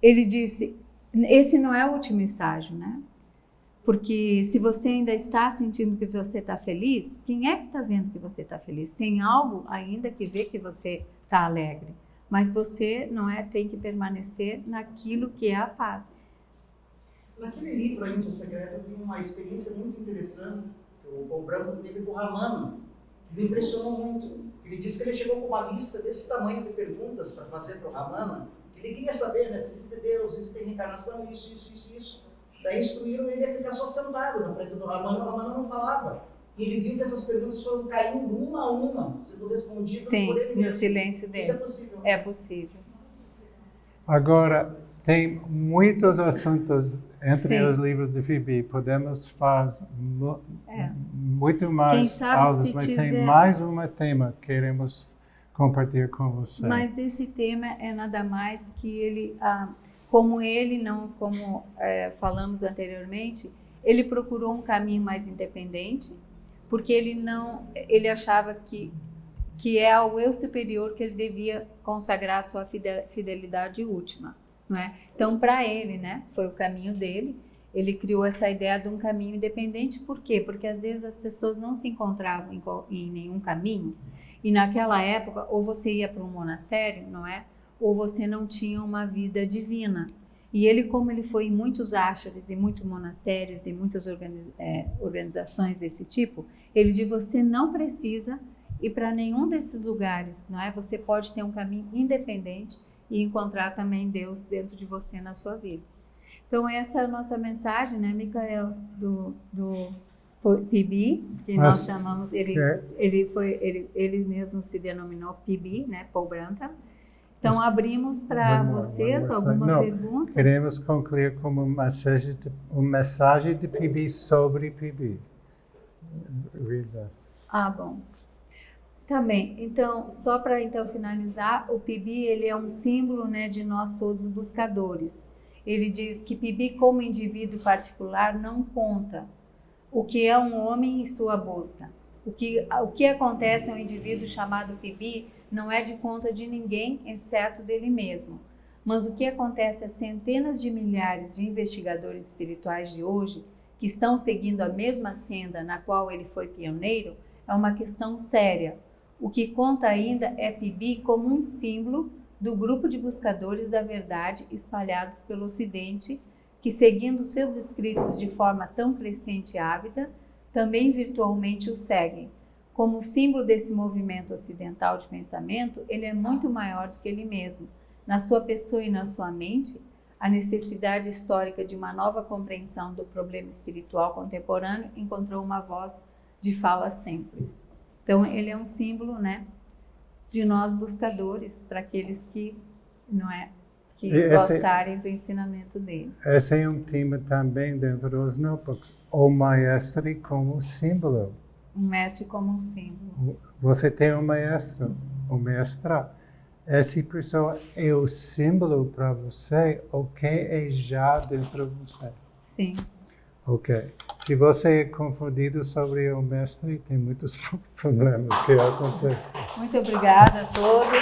ele disse, esse não é o último estágio, né? Porque se você ainda está sentindo que você está feliz, quem é que está vendo que você está feliz? Tem algo ainda que vê que você está alegre. Mas você tem que permanecer naquilo que é a paz. Naquele livro, A Índia Secreta, tem uma experiência muito interessante que o Paul Brandon teve com o Ramana, que me impressionou muito. Ele Ele disse que ele chegou com uma lista desse tamanho de perguntas para fazer para o Ramana. Ele queria saber, né, se existe Deus, se existe reencarnação, isso. Daí instruíram ele a ficar só sentado na frente do Ramana, o Ramana não falava. E ele viu que essas perguntas foram caindo uma a uma, sendo respondidas por ele mesmo. No silêncio dele. Isso é possível. É possível. Agora, tem muitos assuntos entre os livros de Phoebe. Podemos fazer muito mais aulas, mas tem mais um tema que queremos compartilhar com você. Mas esse tema é nada mais que ele, como falamos anteriormente, ele procurou um caminho mais independente, porque ele achava que é ao eu superior que ele devia consagrar a sua fidelidade última, não é? Então, para ele, né, foi o caminho dele. Ele criou essa ideia de um caminho independente. Por quê? Porque às vezes as pessoas não se encontravam em nenhum caminho. E naquela época, ou você ia para um monastério, não é? Ou você não tinha uma vida divina. E ele, como ele foi em muitos ashras, e muitos monastérios, e muitas organizações desse tipo, ele disse: você não precisa ir para nenhum desses lugares, não é? Você pode ter um caminho independente e encontrar também Deus dentro de você na sua vida. Então essa é a nossa mensagem, né, Michael, do PB, que nós chamamos, ele mesmo se denominou PB, né, Paul Brantham. Então abrimos para vocês alguma pergunta. Queremos concluir com uma mensagem de PB sobre PB. Bom. Tá bem. Então, só para finalizar, o PB ele é um símbolo, né, de nós todos buscadores. Ele diz que PB como indivíduo particular não conta o que é um homem em sua busca. O que acontece a um indivíduo chamado PB não é de conta de ninguém, exceto dele mesmo. Mas o que acontece a centenas de milhares de investigadores espirituais de hoje, que estão seguindo a mesma senda na qual ele foi pioneiro, é uma questão séria. O que conta ainda é PB como um símbolo do grupo de buscadores da verdade espalhados pelo Ocidente, que, seguindo seus escritos de forma tão crescente e ávida, também virtualmente o seguem. Como símbolo desse movimento ocidental de pensamento, ele é muito maior do que ele mesmo. Na sua pessoa e na sua mente, a necessidade histórica de uma nova compreensão do problema espiritual contemporâneo encontrou uma voz de fala simples. Então, ele é um símbolo, né, de nós buscadores, para aqueles que, gostarem do ensinamento dele. Esse é um tema também dentro dos notebooks. O mestre como símbolo. O mestre como um símbolo. Você tem um mestre, uma mestra. Essa pessoa é o símbolo para você, o que é já dentro de você. Sim. Ok. Se você é confundido sobre o mestre, tem muitos problemas que acontecem. Muito obrigada a todos.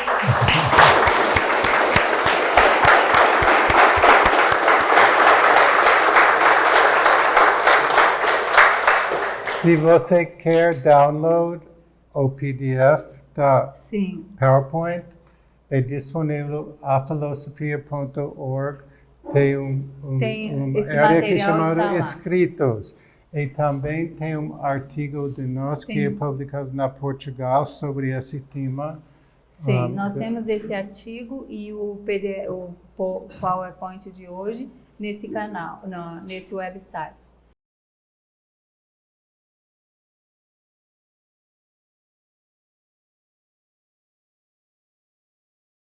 Se você quer download o PDF da PowerPoint, é disponível afilosofia.org. Tem uma área que é chamada Escritos. E também tem um artigo de nós que é publicado na Portugal sobre esse tema. Sim, nós temos esse artigo e o PowerPoint de hoje nesse canal, nesse website.